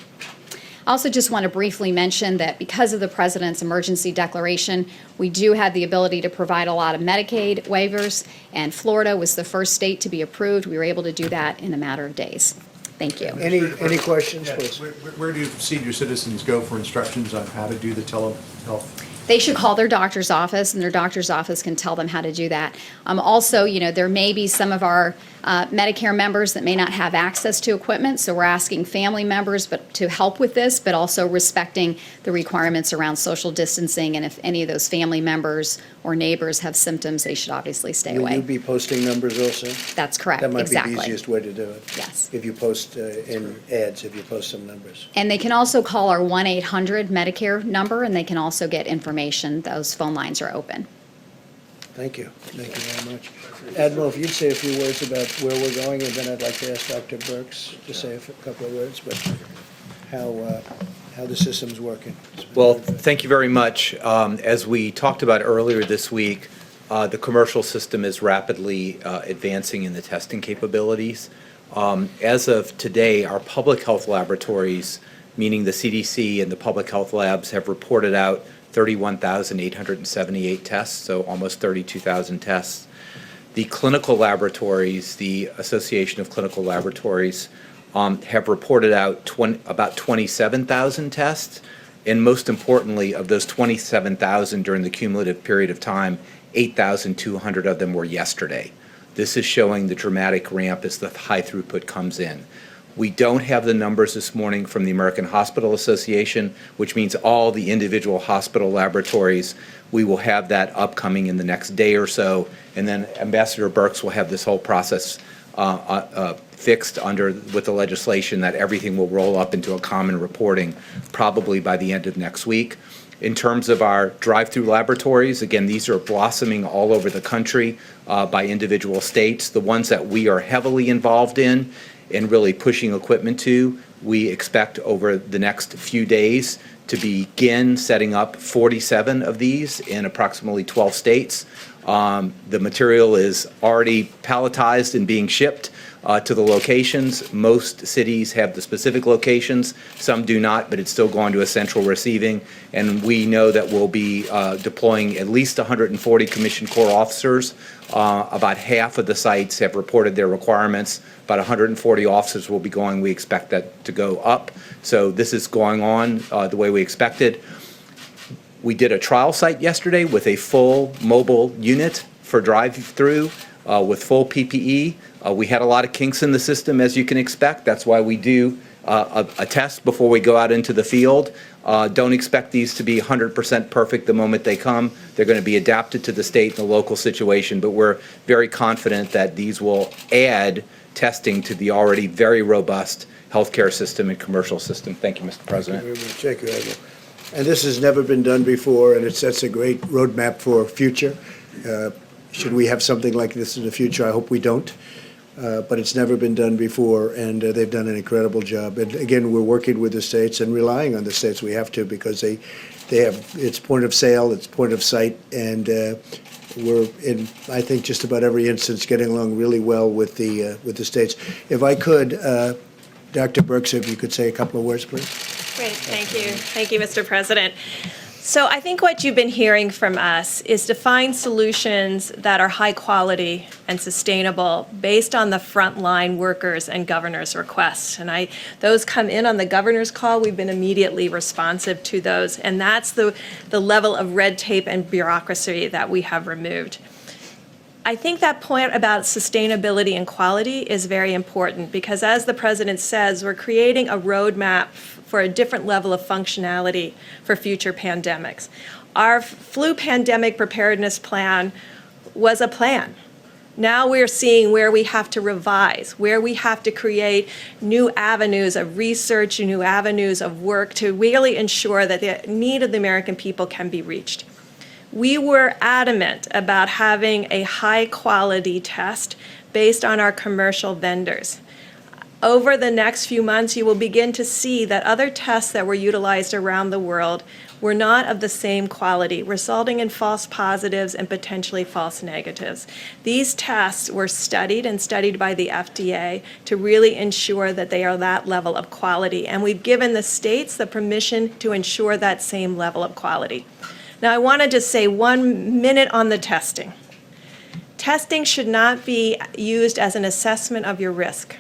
I also just want to briefly mention that because of the President's emergency declaration, we do have the ability to provide a lot of Medicaid waivers, and Florida was the first state to be approved. We were able to do that in a matter of days. Thank you. Any questions, please? Where do senior citizens go for instructions on how to do the telehealth? They should call their doctor's office, and their doctor's office can tell them how to do that. Also, there may be some of our Medicare members that may not have access to equipment, so we're asking family members to help with this, but also respecting the requirements around social distancing, and if any of those family members or neighbors have symptoms, they should obviously stay away. Will you be posting numbers also? That's correct, That might be exactly. the easiest way to do it. Yes. If you post in ads, if you post some numbers. And they can also call our 1-800 Medicare number, and they can also get information. Those phone lines are open. Thank you. Thank you very much. Admiral, if you'd say a few words about where we're going, and then I'd like to ask Dr. Birx to say a couple of words, but how the system's working. Well, thank you very much. As we talked about earlier this week, the commercial system is rapidly advancing in the testing capabilities. As of today, our public health laboratories, meaning the CDC and the public health labs, have reported out 31,878 tests, so almost 32,000 tests. The clinical laboratories, the Association of Clinical Laboratories, have reported out about 27,000 tests, and most importantly, of those 27,000 during the cumulative period of time, 8,200 of them were yesterday. This is showing the dramatic ramp as the high throughput comes in. We don't have the numbers this morning from the American Hospital Association, which means all the individual hospital laboratories. We will have that upcoming in the next day or so, and then Ambassador Birx will have this whole process fixed with the legislation that everything will roll up into a common reporting probably by the end of next week. In terms of our drive-through laboratories, again, these are blossoming all over the country by individual states. The ones that we are heavily involved in and really pushing equipment to, we expect over the next few days to begin setting up 47 of these in approximately 12 states. The material is already palletized and being shipped to the locations. Most cities have the specific locations. Some do not, but it's still going to a central receiving. And we know that we'll be deploying at least 140 Commissioned Corps officers. About half of the sites have reported their requirements. About 140 officers will be going. We expect that to go up. So this is going on the way we expected. We did a trial site yesterday with a full mobile unit for drive-through with full PPE. We had a lot of kinks in the system, as you can expect. That's why we do a test before we go out into the field. Don't expect these to be 100% perfect the moment they come. They're going to be adapted to the state and the local situation, but we're very confident that these will add testing to the already very robust healthcare system and commercial system. Thank you, Mr. President. Thank you very much. Thank you, Admiral. And this has never been done before, and it sets a great roadmap for future. Should we have something like this in the future? I hope we don't. But it's never been done before, and they've done an incredible job. And again, we're working with the states and relying on the states. We have to, because they have, it's point of sale, it's point of sight, and we're in, I think, just about every instance getting along really well with the states. If I could, Dr. Birx, if you could say a couple of words, please. Great, thank you. Thank you, Mr. President. So I think what you've been hearing from us is to find solutions that are high quality and sustainable based on the frontline workers and governor's requests. And those come in on the governor's call. We've been immediately responsive to those. And that's the level of red tape and bureaucracy that we have removed. I think that point about sustainability and quality is very important because, as the president says, we're creating a roadmap for a different level of functionality for future pandemics. Our flu pandemic preparedness plan was a plan. Now we're seeing where we have to revise, where we have to create new avenues of research, new avenues of work to really ensure that the need of the American people can be reached. We were adamant about having a high-quality test based on our commercial vendors. Over the next few months, you will begin to see that other tests that were utilized around the world were not of the same quality, resulting in false positives and potentially false negatives. These tests were studied and studied by the FDA to really ensure that they are that level of quality, and we've given the states the permission to ensure that same level of quality. Now, I want to just say 1 minute on the testing. Testing should not be used as an assessment of your risk.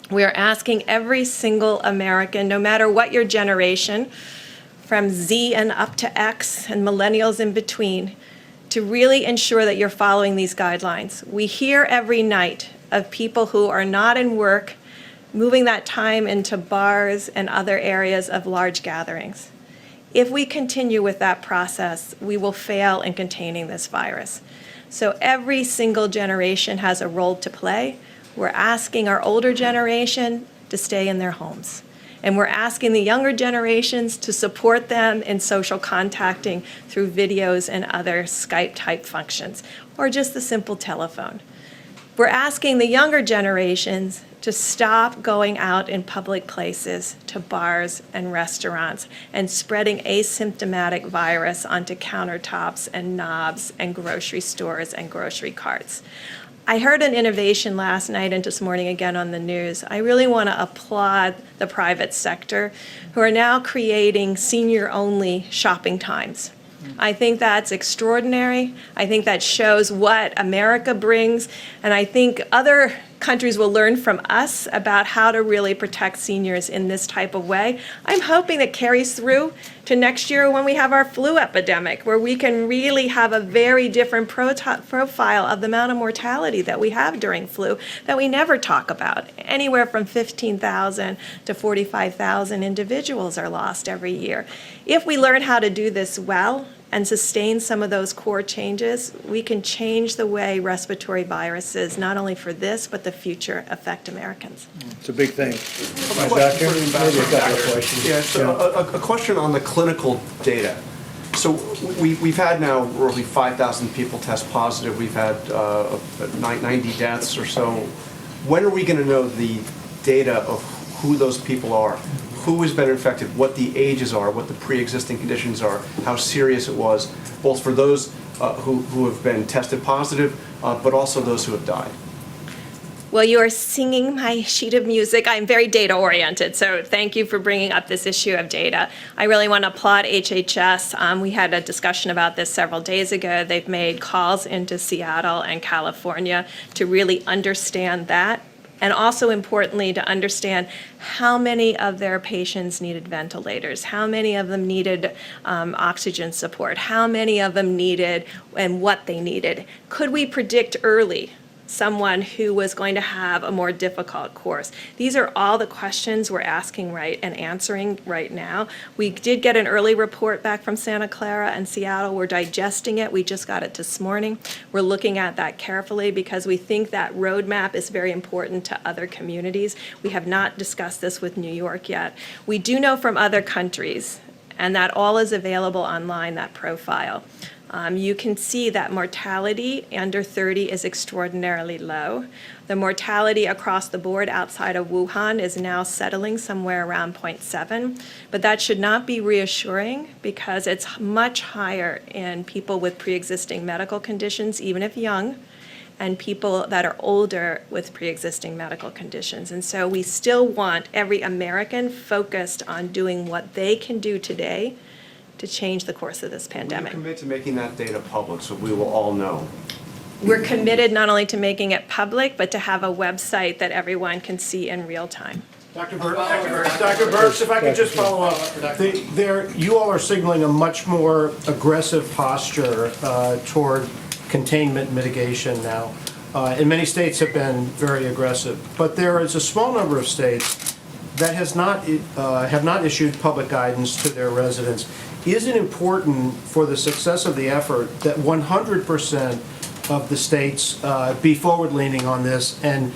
We are asking every single American, no matter what your generation, from Z and up to X and millennials in between, to really ensure that you're following these guidelines. We hear every night of people who are not in work, moving that time into bars and other areas of large gatherings. If we continue with that process, we will fail in containing this virus. So every single generation has a role to play. We're asking our older generation to stay in their homes. And we're asking the younger generations to support them in social contacting through videos and other Skype-type functions, or just the simple telephone. We're asking the younger generations to stop going out in public places, to bars and restaurants, and spreading asymptomatic virus onto countertops and knobs and grocery stores and grocery carts. I heard an innovation last night and this morning again on the news. I really want to applaud the private sector who are now creating senior-only shopping times. I think that's extraordinary. I think that shows what America brings, and I think other countries will learn from us about how to really protect seniors in this type of way. I'm hoping that carries through to next year when we have our flu epidemic, where we can really have a very different profile of the amount of mortality that we have during flu that we never talk about. Anywhere from 15,000 to 45,000 individuals are lost every year. If we learn how to do this well and sustain some of those core changes, we can change the way respiratory viruses, not only for this, but the future, affect Americans. It's a big thing. Doctor, maybe a couple of questions. Yeah, so a question on the clinical data. So we've had now roughly 5,000 people test positive. We've had 90 deaths or so. When are we going to know the data of who those people are? Who has been infected, what the ages are, what the pre-existing conditions are, how serious it was, both for those who have been tested positive, but also those who have died? Well, you are singing my sheet of music. I'm very data-oriented, so thank you for bringing up this issue of data. I really want to applaud HHS. We had a discussion about this several days ago. They've made calls into Seattle and California to really understand that, and also importantly, to understand how many of their patients needed ventilators, how many of them needed oxygen support, how many of them needed and what they needed. Could we predict early someone who was going to have a more difficult course? These are all the questions we're asking and answering right now. We did get an early report back from Santa Clara and Seattle. We're digesting it. We just got it this morning. We're looking at that carefully because we think that roadmap is very important to other communities. We have not discussed this with New York yet. We do know from other countries, and that all is available online, that profile. You can see that mortality under 30 is extraordinarily low. The mortality across the board outside of Wuhan is now settling somewhere around 0.7, but that should not be reassuring because it's much higher in people with pre-existing medical conditions, even if young, and people that are older with pre-existing medical conditions. And so we still want every American focused on doing what they can do today to change the course of this pandemic. Will you commit to making that data public so we will all know? We're committed not only to making it public, but to have a website that everyone can see in real time. Dr. Burks, if I could just follow up. You all are signaling a much more aggressive posture toward containment mitigation now. And many states have been very aggressive. But there is a small number of states that have not issued public guidance to their residents. Is it important for the success of the effort that 100% of the states be forward-leaning on this? And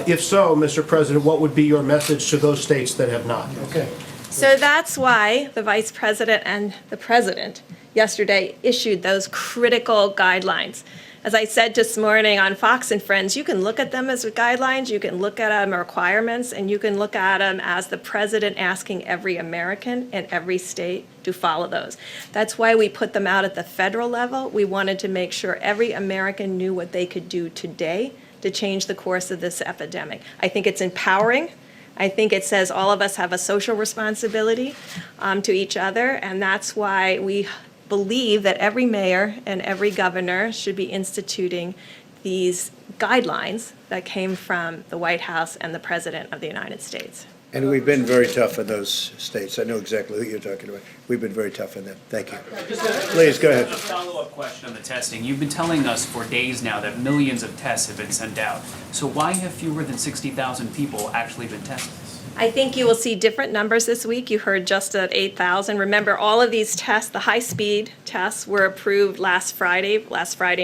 if so, Mr. President, what would be your message to those states that have not? Okay. So that's why the Vice President and the President yesterday issued those critical guidelines. As I said this morning on Fox and Friends, you can look at them as guidelines, you can look at them as requirements, and you can look at them as the president asking every American in every state to follow those. That's why we put them out at the federal level. We wanted to make sure every American knew what they could do today to change the course of this epidemic. I think it's empowering. I think it says all of us have a social responsibility to each other, and that's why we believe that every mayor and every governor should be instituting these guidelines that came from the White House and the President of the United States. And we've been very tough on those states. I know exactly who you're talking about. We've been very tough on them. Thank you. Please, go ahead. A follow-up question on the testing. You've been telling us for days now that millions of tests have been sent out. So why have fewer than 60,000 people actually been tested? I think you will see different numbers this week. You heard just at 8,000. Remember, all of these tests, the high-speed tests, were approved last Friday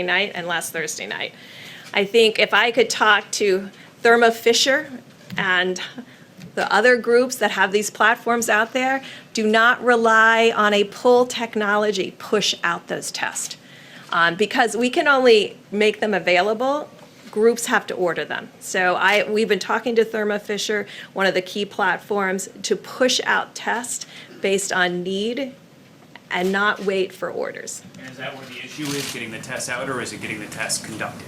night, and last Thursday night. I think if I could talk to Thermo Fisher and the other groups that have these platforms out there, do not rely on a pull technology, push out those tests. Because we can only make them available, groups have to order them. So we've been talking to Thermo Fisher, one of the key platforms, to push out tests based on need and not wait for orders. And is that what the issue is, getting the tests out, or is it getting the tests conducted?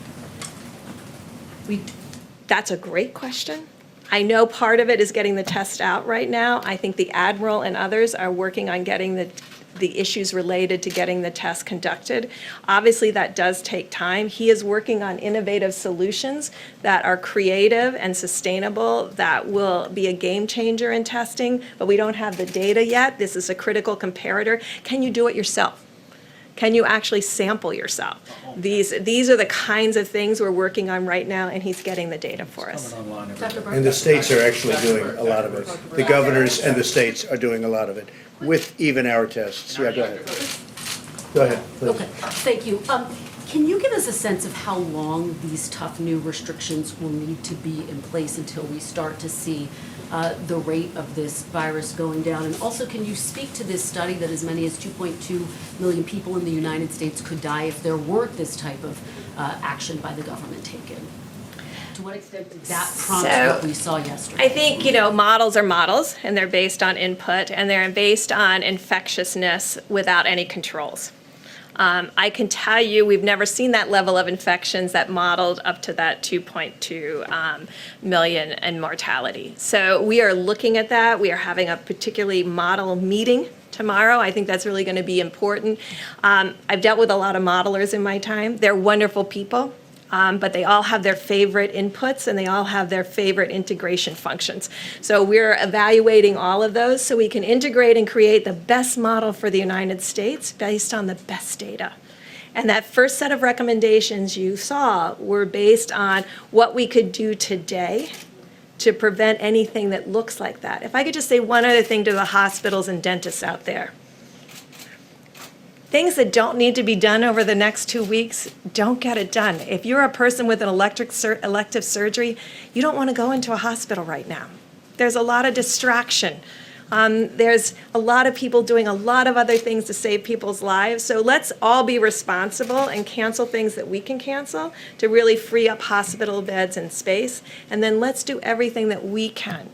That's a great question. I know part of it is getting the test out right now. I think the Admiral and others are working on getting the issues related to getting the test conducted. Obviously, that does take time. He is working on innovative solutions that are creative and sustainable, that will be a game changer in testing, but we don't have the data yet. This is a critical comparator. Can you do it yourself? Can you actually sample yourself? These are the kinds of things we're working on right now, and he's getting the data for us. And the states are actually doing a lot of it. The governors and the states are doing a lot of it, with even our tests. Yeah, go ahead. Go ahead, please. Okay, thank you. Can you give us a sense of how long these tough new restrictions will need to be in place until we start to see the rate of this virus going down? And also, can you speak to this study that as many as 2.2 million people in the United States could die if there weren't this type of action by the government taken? To what extent did that prompt what we saw yesterday? I think, models are models, and they're based on input, and they're based on infectiousness without any controls. I can tell you, we've never seen that level of infections that modeled up to that 2.2 million in mortality. So we are looking at that. We are having a particularly model meeting tomorrow. I think that's really going to be important. I've dealt with a lot of modelers in my time. They're wonderful people. But they all have their favorite inputs and they all have their favorite integration functions. So we're evaluating all of those so we can integrate and create the best model for the United States based on the best data. And that first set of recommendations you saw were based on what we could do today to prevent anything that looks like that. If I could just say one other thing to the hospitals and dentists out there. Things that don't need to be done over the next 2 weeks, don't get it done. If you're a person with an elective surgery, you don't want to go into a hospital right now. There's a lot of distraction. There's a lot of people doing a lot of other things to save people's lives. So let's all be responsible and cancel things that we can cancel to really free up hospital beds and space. And then let's do everything that we can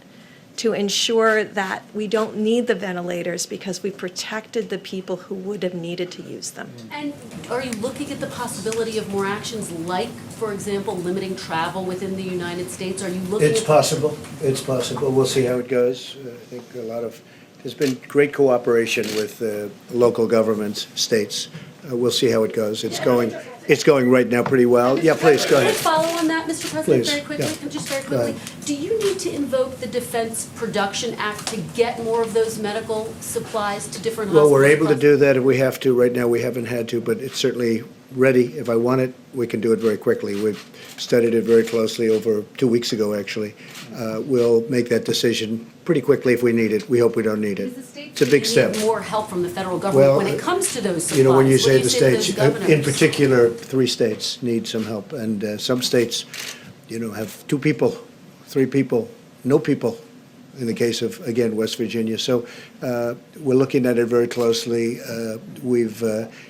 to ensure that we don't need the ventilators because we protected the people who would have needed to use them. And are you looking at the possibility of more actions like, for example, limiting travel within the United States? Are you looking It's at possible. It's possible. We'll see how it goes. I think there's been great cooperation with local governments, states. We'll see how it goes. It's going right now pretty well. Yeah, please, go Can I ahead. follow on that, Mr. President, Please, very quickly? yeah. Just very Go quickly. ahead. Do you need to invoke the Defense Production Act to get more of those medical supplies to different hospitals? Well, we're able to across- do that if we have to. Right now, we haven't had to, but it's certainly ready. If I want it, we can do it very quickly. We've studied it very closely over 2 weeks ago, actually. We'll make that decision pretty quickly if we need it. We hope we don't need it. It's a big step. Need more help from the federal government Well, when it comes to those supplies. You know, when you What do say the to states, those governors? in particular, 3 states need some help. And some states, have 2 people, 3 people, no people, in the case of, again, West Virginia. So we're looking at it very closely. We've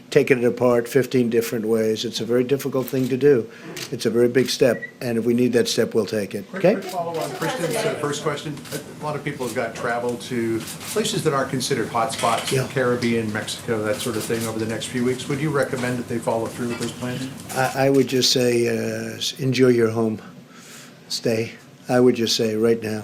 taken it apart 15 different ways. It's a very difficult thing to do. It's a very big step, and if we need that step, we'll take it. Okay? Quick follow on Kristen's first question. A lot of people have got travel to places that aren't considered hotspots, Yeah. Caribbean, Mexico, that sort of thing over the next few weeks. Would you recommend that they follow through with those plans? I would just say, enjoy your home stay. I would just say right now,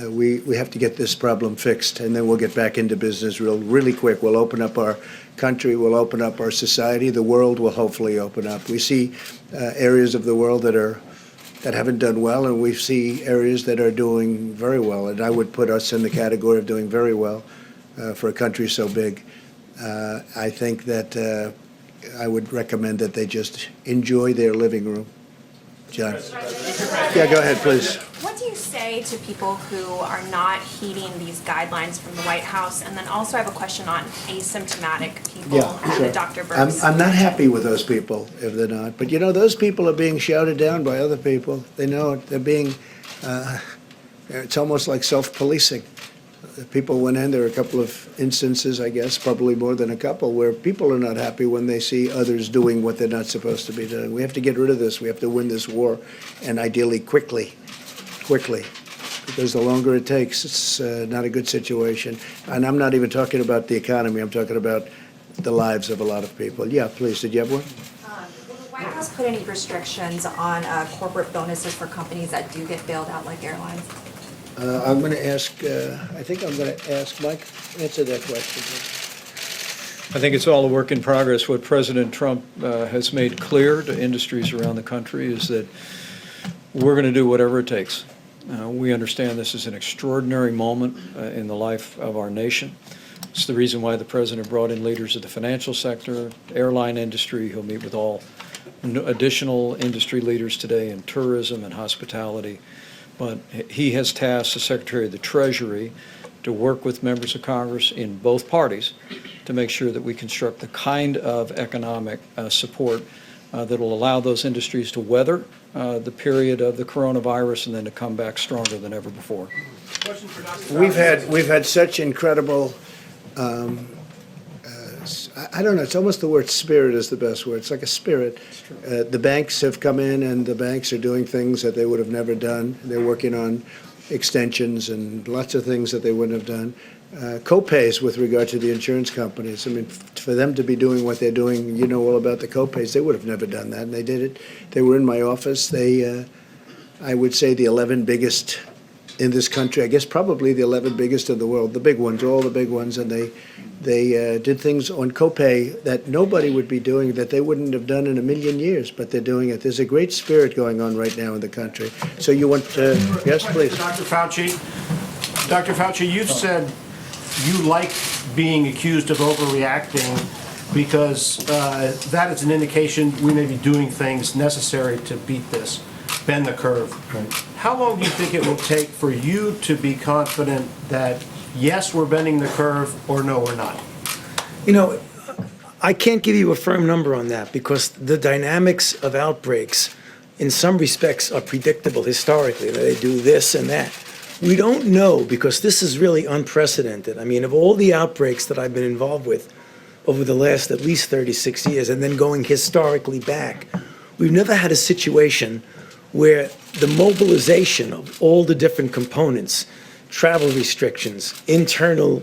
we have to get this problem fixed, and then we'll get back into business really quick. We'll open up our country, we'll open up our society, the world will hopefully open up. We see areas of the world that haven't done well, and we see areas that are doing very well. And I would put us in the category of doing very well for a country so big. I think that I would recommend that they just enjoy their living room. John? Yeah, go ahead, please. What do you say to people who are not heeding these guidelines from the White House? And then also I have a question on asymptomatic people Yeah, and sure. the Dr. Burks. I'm not happy with those people if they're not. But those people are being shouted down by other people. They know it. They're being, it's almost like self-policing. People went in, there are a couple of instances, I guess, probably more than a couple, where people are not happy when they see others doing what they're not supposed to be doing. We have to get rid of this. We have to win this war, and ideally quickly, because the longer it takes, it's not a good situation. And I'm not even talking about the economy. I'm talking about the lives of a lot of people. Yeah, please, did you have one? Will the White House put any restrictions on corporate bonuses for companies that do get bailed out like airlines? I'm going to ask, I think I'm going to ask Mike, answer that question. I think it's all a work in progress. What President Trump has made clear to industries around the country is that we're going to do whatever it takes. We understand this is an extraordinary moment in the life of our nation. It's the reason why the President brought in leaders of the financial sector, airline industry. He'll meet with all additional industry leaders today in tourism and hospitality. But he has tasked the Secretary of the Treasury to work with members of Congress in both parties to make sure that we construct the kind of economic support that will allow those industries to weather the period of the coronavirus and then to come back stronger than ever before. We've had such incredible, I don't know, it's almost the word spirit is the best word. It's like a spirit. The banks have come in, and the banks are doing things that they would have never done. They're working on extensions and lots of things that they wouldn't have done. copays with regard to the insurance companies. I mean, for them to be doing what they're doing, you know all about the copays. They would have never done that, and they did it. They were in my office. They, I would say, the 11 biggest in this country. I guess probably the 11 biggest in the world, the big ones, all the big ones, and they did things on copay that nobody would be doing, that they wouldn't have done in a million years, but they're doing it. There's a great spirit going on right now in the country. So you want, yes, please. Dr. Fauci, you've said you like being accused of overreacting because that is an indication we may be doing things necessary to beat this, bend the curve. How long do you think it will take for you to be confident that, yes, we're bending the curve, or no, we're not? You know, I can't give you a firm number on that because the dynamics of outbreaks, in some respects, are predictable historically. They do this and that. We don't know because this is really unprecedented. I mean, of all the outbreaks that I've been involved with over the last at least 36 years, and then going historically back, we've never had a situation where the mobilization of all the different components, travel restrictions, internal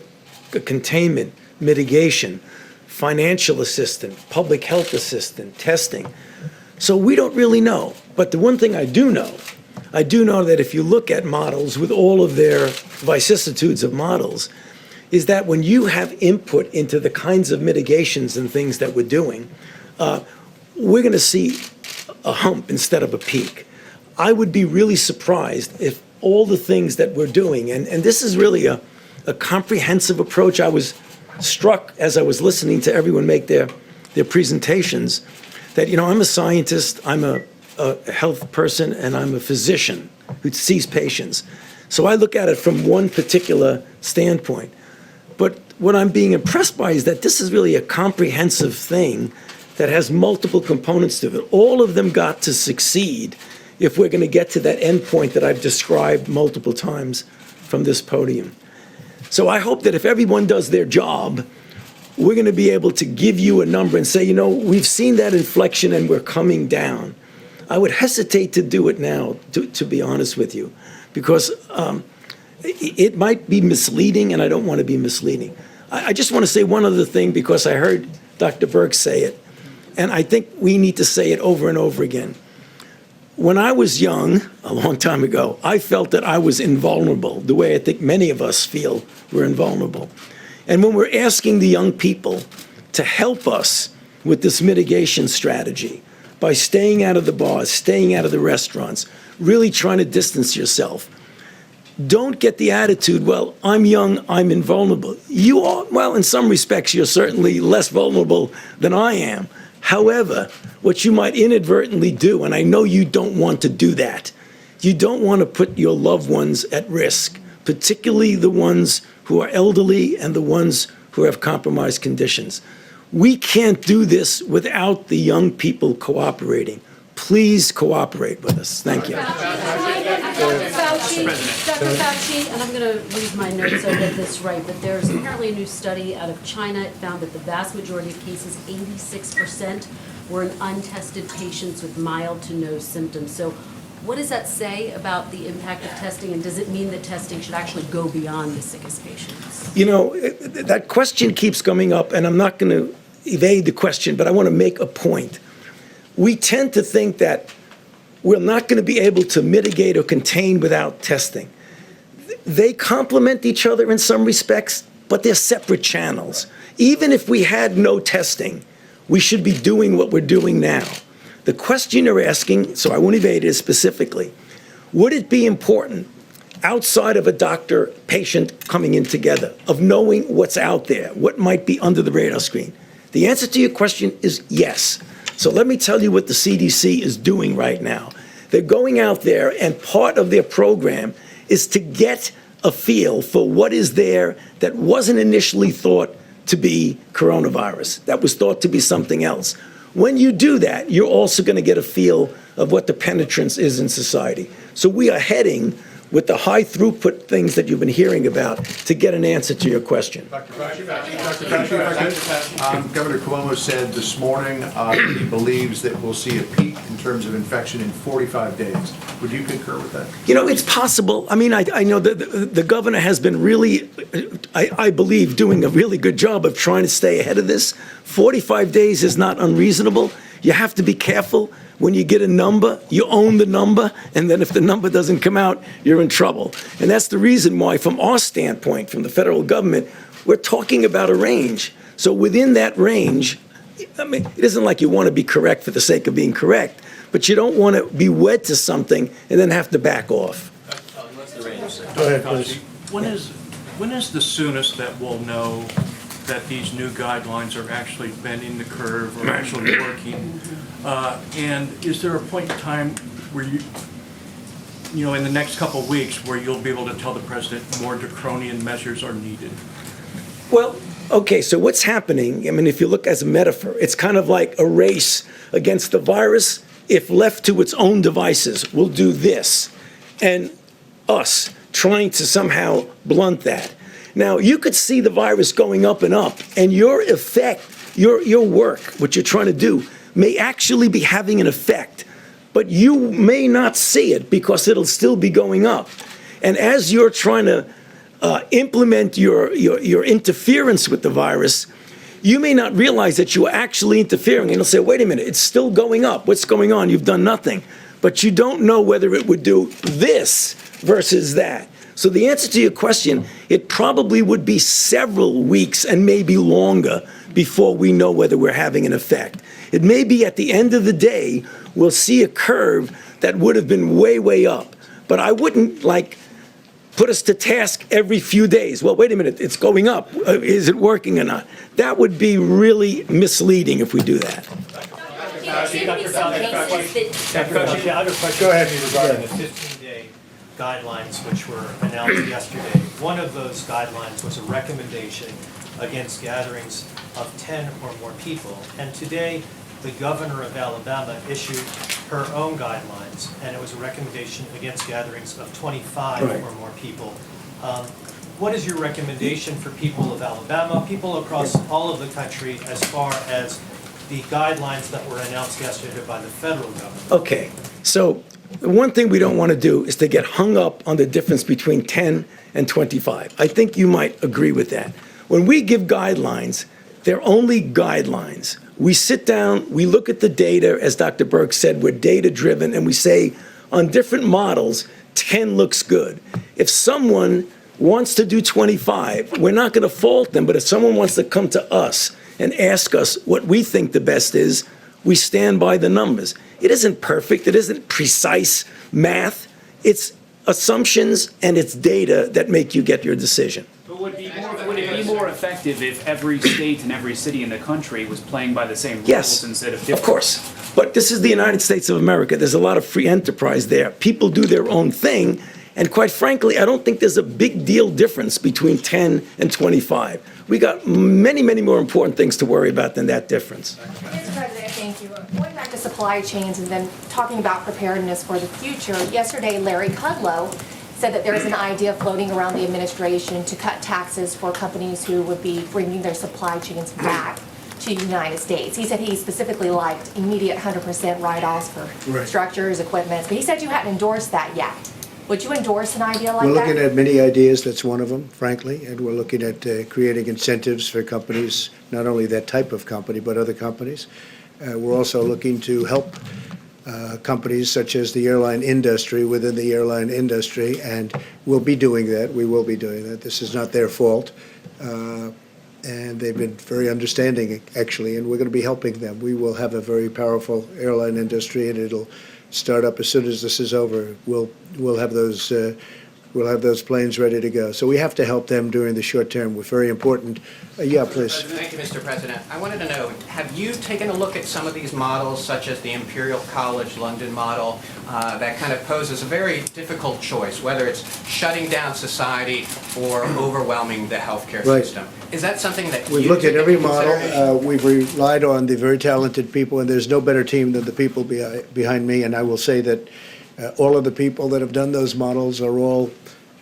containment, mitigation, financial assistance, public health assistance, testing. So we don't really know. But the one thing I do know that if you look at models with all of their vicissitudes of models, is that when you have input into the kinds of mitigations and things that we're doing, we're going to see a hump instead of a peak. I would be really surprised if all the things that we're doing, and this is really a comprehensive approach. I was struck as I was listening to everyone make their presentations that, you know, I'm a scientist, I'm a health person, and I'm a physician who sees patients. So I look at it from one particular standpoint. But what I'm being impressed by is that this is really a comprehensive thing that has multiple components to it. All of them got to succeed if we're going to get to that end point that I've described multiple times from this podium. So I hope that if everyone does their job, we're going to be able to give you a number and say, you know, we've seen that inflection and we're coming down. I would hesitate to do it now, to be honest with you, because it might be misleading, and I don't want to be misleading. I just want to say one other thing, because I heard Dr. Burke say it, and I think we need to say it over and over again. When I was young, a long time ago, I felt that I was invulnerable, the way I think many of us feel we're invulnerable. And when we're asking the young people to help us with this mitigation strategy, by staying out of the bars, staying out of the restaurants, really trying to distance yourself, don't get the attitude, well, I'm young, I'm invulnerable. You are, well, in some respects, you're certainly less vulnerable than I am. However, what you might inadvertently do, and I know you don't want to do that, you don't want to put your loved ones at risk, particularly the ones who are elderly and the ones who have compromised conditions. We can't do this without the young people cooperating. Please cooperate with us. Thank you. Dr. Fauci, and I'm going to read my notes so I get this right, but there's apparently a new study out of China. It found that the vast majority of cases, 86%, were in untested patients with mild to no symptoms. So what does that say about the impact of testing, and does it mean that testing should actually go beyond the sickest patients? You know, that question keeps coming up, and I'm not going to evade the question, but I want to make a point. We tend to think that we're not going to be able to mitigate or contain without testing. They complement each other in some respects, but they're separate channels. Even if we had no testing, we should be doing what we're doing now. The question you're asking, so I won't evade it specifically, would it be important outside of a doctor-patient coming in together, of knowing what's out there, what might be under the radar screen? The answer to your question is yes. So let me tell you what the CDC is doing right now. They're going out there, and part of their program is to get a feel for what is there that wasn't initially thought to be coronavirus, that was thought to be something else. When you do that, you're also going to get a feel of what the penetrance is in society. So we are heading with the high throughput things that you've been hearing about to get an answer to your question. Dr. Fauci, Governor Cuomo said this morning he believes that we'll see a peak in terms of infection in 45 days. Would you concur with that? You know, it's possible. I mean, I know the governor has been really, I believe, doing a really good job of trying to stay ahead of this. 45 days is not unreasonable. You have to be careful. When you get a number, you own the number, and then if the number doesn't come out, you're in trouble. And that's the reason why, from our standpoint, from the federal government, we're talking about a range. So within that range, I mean, it isn't like you want to be correct for the sake of being correct, but you don't want to be wed to something and then have to back off. Go ahead, please. When is the soonest that we'll know that these new guidelines are actually bending the curve or actually working? And is there a point in time where you know, in the next couple of weeks, where you'll be able to tell the president more draconian measures are needed? Well, okay, so what's happening, I mean, if you look as a metaphor, it's kind of like a race against the virus. If left to its own devices, will do this, and us trying to somehow blunt that. Now, you could see the virus going up and up, and your effect, your work, what you're trying to do, may actually be having an effect, but you may not see it because it'll still be going up. And as you're trying to implement your interference with the virus, you may not realize that you are actually interfering. And you'll say, wait a minute, it's still going up. What's going on? You've done nothing. But you don't know whether it would do this versus that. So the answer to your question, it probably would be several weeks and maybe longer before we know whether we're having an effect. It may be at the end of the day, we'll see a curve that would have been way, way up. But I wouldn't put us to task every few days. Well, wait a minute, it's going up. Is it working or not? That would be really misleading if we do that. Go ahead. Regarding the 15-day guidelines which were announced yesterday. One of those guidelines was a recommendation against gatherings of 10 or more people. And today, the governor of Alabama issued her own guidelines, and it was a recommendation against gatherings of 25 or more people. What is your recommendation for people of Alabama, people across all of the country, as far as the guidelines that were announced yesterday by the federal government? Okay, so the one thing we don't want to do is to get hung up on the difference between 10 and 25. I think you might agree with that. When we give guidelines, they're only guidelines. We sit down, we look at the data, as Dr. Burke said, we're data-driven, and we say, on different models, 10 looks good. If someone wants to do 25, we're not going to fault them, but if someone wants to come to us and ask us what we think the best is, we stand by the numbers. It isn't perfect, it isn't precise math, it's assumptions and it's data that make you get your decision. But would it be more effective if every state and every city in the country was playing by the same rules Yes, instead of different? of course. But this is the United States of America. There's a lot of free enterprise there. People do their own thing. And quite frankly, I don't think there's a big deal difference between 10 and 25. We got many, many more important things to worry about than that difference. Mr. President, thank you. Going back to supply chains and then talking about preparedness for the future, yesterday Larry Kudlow said that there is an idea floating around the administration to cut taxes for companies who would be bringing their supply chains back to the United States. He said he specifically liked immediate 100% write-offs for structures, equipment, but he said you hadn't endorsed that yet. Would you endorse an idea like that? We're looking at many ideas. That's one of them, frankly, and we're looking at creating incentives for companies, not only that type of company, but other companies. We're also looking to help companies such as the airline industry within the airline industry, and we'll be doing that. We will be doing that. This is not their fault, and they've been very understanding, actually, and we're going to be helping them. We will have a very powerful airline industry, and it'll start up as soon as this is over. We'll have those planes ready to go. So we have to help them during the short term. We're very important. Yeah, please. Thank you, Mr. President. I wanted to know, have you taken a look at some of these models, such as the Imperial College London model, that kind of poses a very difficult choice, whether it's shutting down society or overwhelming the healthcare system? Is that something that We've looked at every model. We've relied on the very talented people, and there's no better team than the people behind me. And I will say that All of the people that have done those models are all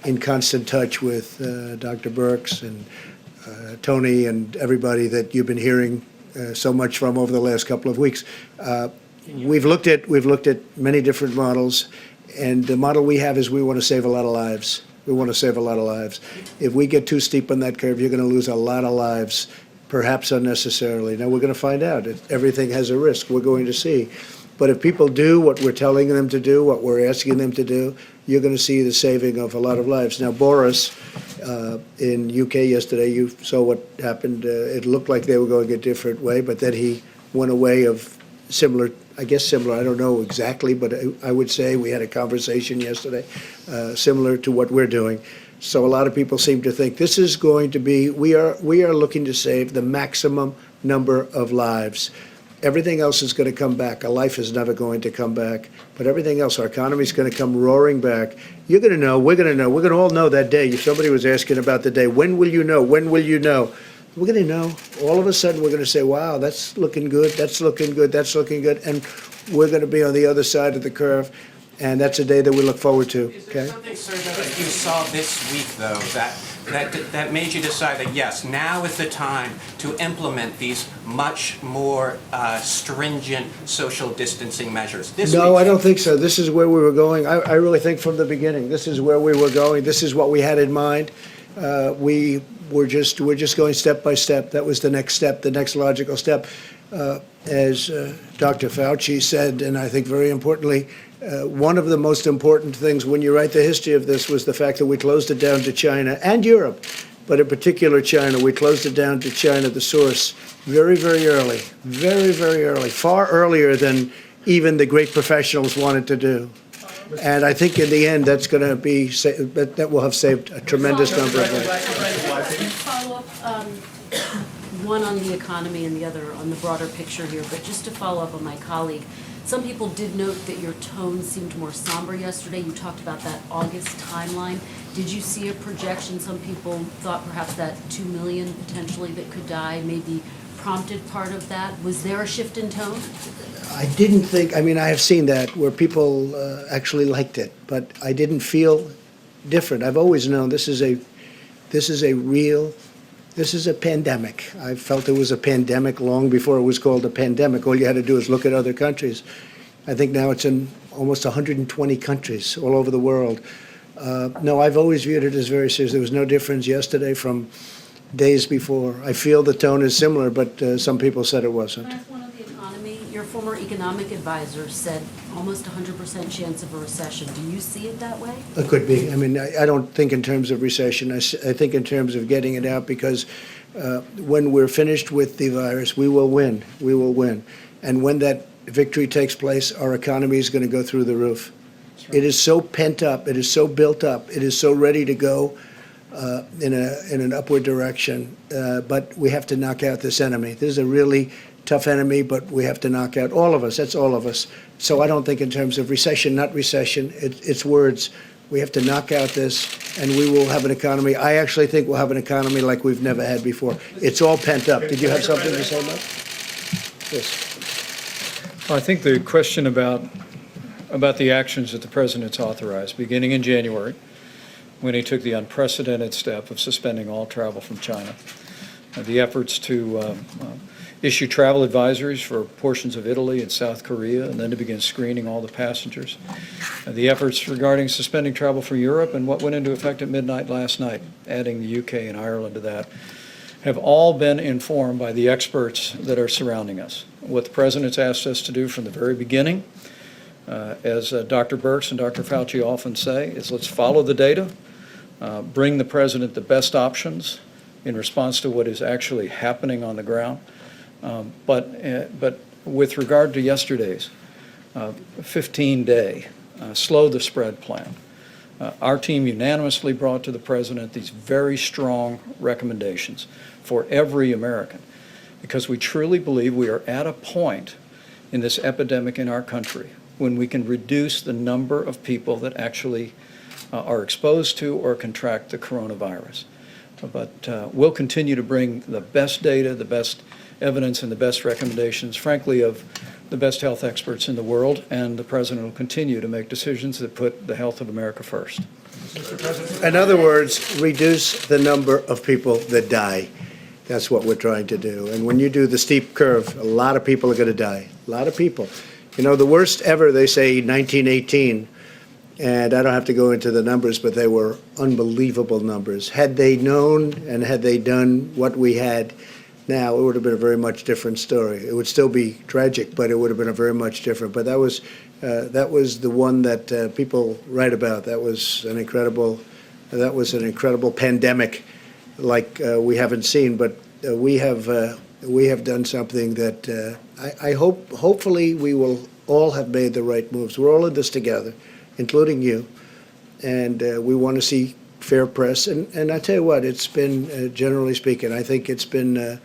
in constant touch with Dr. Birx and Tony and everybody that you've been hearing so much from over the last couple of weeks. We've looked at many different models, and the model we have is we want to save a lot of lives. We want to save a lot of lives. If we get too steep on that curve, you're going to lose a lot of lives, perhaps unnecessarily. Now, we're going to find out. Everything has a risk. We're going to see. But if people do what we're telling them to do, what we're asking them to do, you're going to see the saving of a lot of lives. Now, Boris, in UK yesterday, you saw what happened. It looked like they were going a different way, but then he went away of similar, I don't know exactly, but I would say we had a conversation yesterday similar to what we're doing. So a lot of people seem to think this is going to be, we are looking to save the maximum number of lives. Everything else is going to come back. A life is never going to come back, but everything else, our economy is going to come roaring back. You're going to know, we're going to know, we're going to all know that day. If somebody was asking about the day, when will you know? When will you know? We're going to know. All of a sudden, we're going to say, wow, that's looking good, that's looking good, that's looking good, and we're going to be on the other side of the curve, and that's a day that we look forward to. Is there something, sir, that you saw this week, though, that made you decide that, yes, now is the time to implement these much more stringent social distancing measures? No, I don't think so. This is where we were going. I really think from the beginning, this is where we were going. This is what we had in mind. We're just going step by step. That was the next step, the next logical step. As Dr. Fauci said, and I think very importantly, one of the most important things when you write the history of this was the fact that we closed it down to China and Europe, but in particular China. We closed it down to China, the source, very, very early, very, very early, far earlier than even the great professionals wanted to do. And I think in the end, that's going to be, that will have saved a tremendous number of lives. Follow up, one on the economy and the other on the broader picture here, but just to follow up on my colleague, some people did note that your tone seemed more somber yesterday. You talked about that August timeline. Did you see a projection? Some people thought perhaps that 2 million potentially that could die maybe prompted part of that. Was there a shift in tone? I didn't think, I mean, I have seen that where people actually liked it, but I didn't feel different. I've always known this is a pandemic. I felt it was a pandemic long before it was called a pandemic. All you had to do is look at other countries. I think now it's in almost 120 countries all over the world. No, I've always viewed it as very serious. There was no difference yesterday from days before. I feel the tone is similar, but some people said it wasn't. Last one on the economy. Your former economic advisor said almost 100% chance of a recession. Do you see it that way? It could be. I mean, I don't think in terms of recession. I think in terms of getting it out, because when we're finished with the virus, we will win. We will win. And when that victory takes place, our economy is going to go through the roof. Right. It is so pent up. It is so built up. It is so ready to go in an upward direction. But we have to knock out this enemy. This is a really tough enemy, but we have to knock out all of us. That's all of us. So I don't think in terms of recession, not recession. It's words. We have to knock out this, and we will have an economy. I actually think we'll have an economy like we've never had before. It's all pent up. Did you have something to say about it? Yes. Well, I think the question about the actions that the President's authorized, beginning in January, when he took the unprecedented step of suspending all travel from China, the efforts to issue travel advisories for portions of Italy and South Korea, and then to begin screening all the passengers. The efforts regarding suspending travel for Europe and what went into effect at midnight last night, adding the UK and Ireland to that, have all been informed by the experts that are surrounding us. What the President's asked us to do from the very beginning, as Dr. Birx and Dr. Fauci often say, is let's follow the data, bring the President the best options in response to what is actually happening on the ground. But with regard to yesterday's 15-day slow the spread plan, our team unanimously brought to the President these very strong recommendations for every American, because we truly believe we are at a point in this epidemic in our country when we can reduce the number of people that actually are exposed to or contract the coronavirus. But we'll continue to bring the best data, the best evidence, and the best recommendations, frankly, of the best health experts in the world, and the president will continue to make decisions that put the health of America first. In other words, reduce the number of people that die. That's what we're trying to do. And when you do the steep curve, a lot of people are going to die. A lot of people. You know, the worst ever, they say 1918, and I don't have to go into the numbers, but they were unbelievable numbers. Had they known and had they done what we had now, it would have been a very much different story. It would still be tragic, but it would have been a very much different. But that was the one that people write about. That was an incredible pandemic, like we haven't seen. But we have done something that I hope. Hopefully, we will all have made the right moves. We're all in this together, including you, and we want to see fair press. And I tell you what, it's been generally speaking, I think it's been a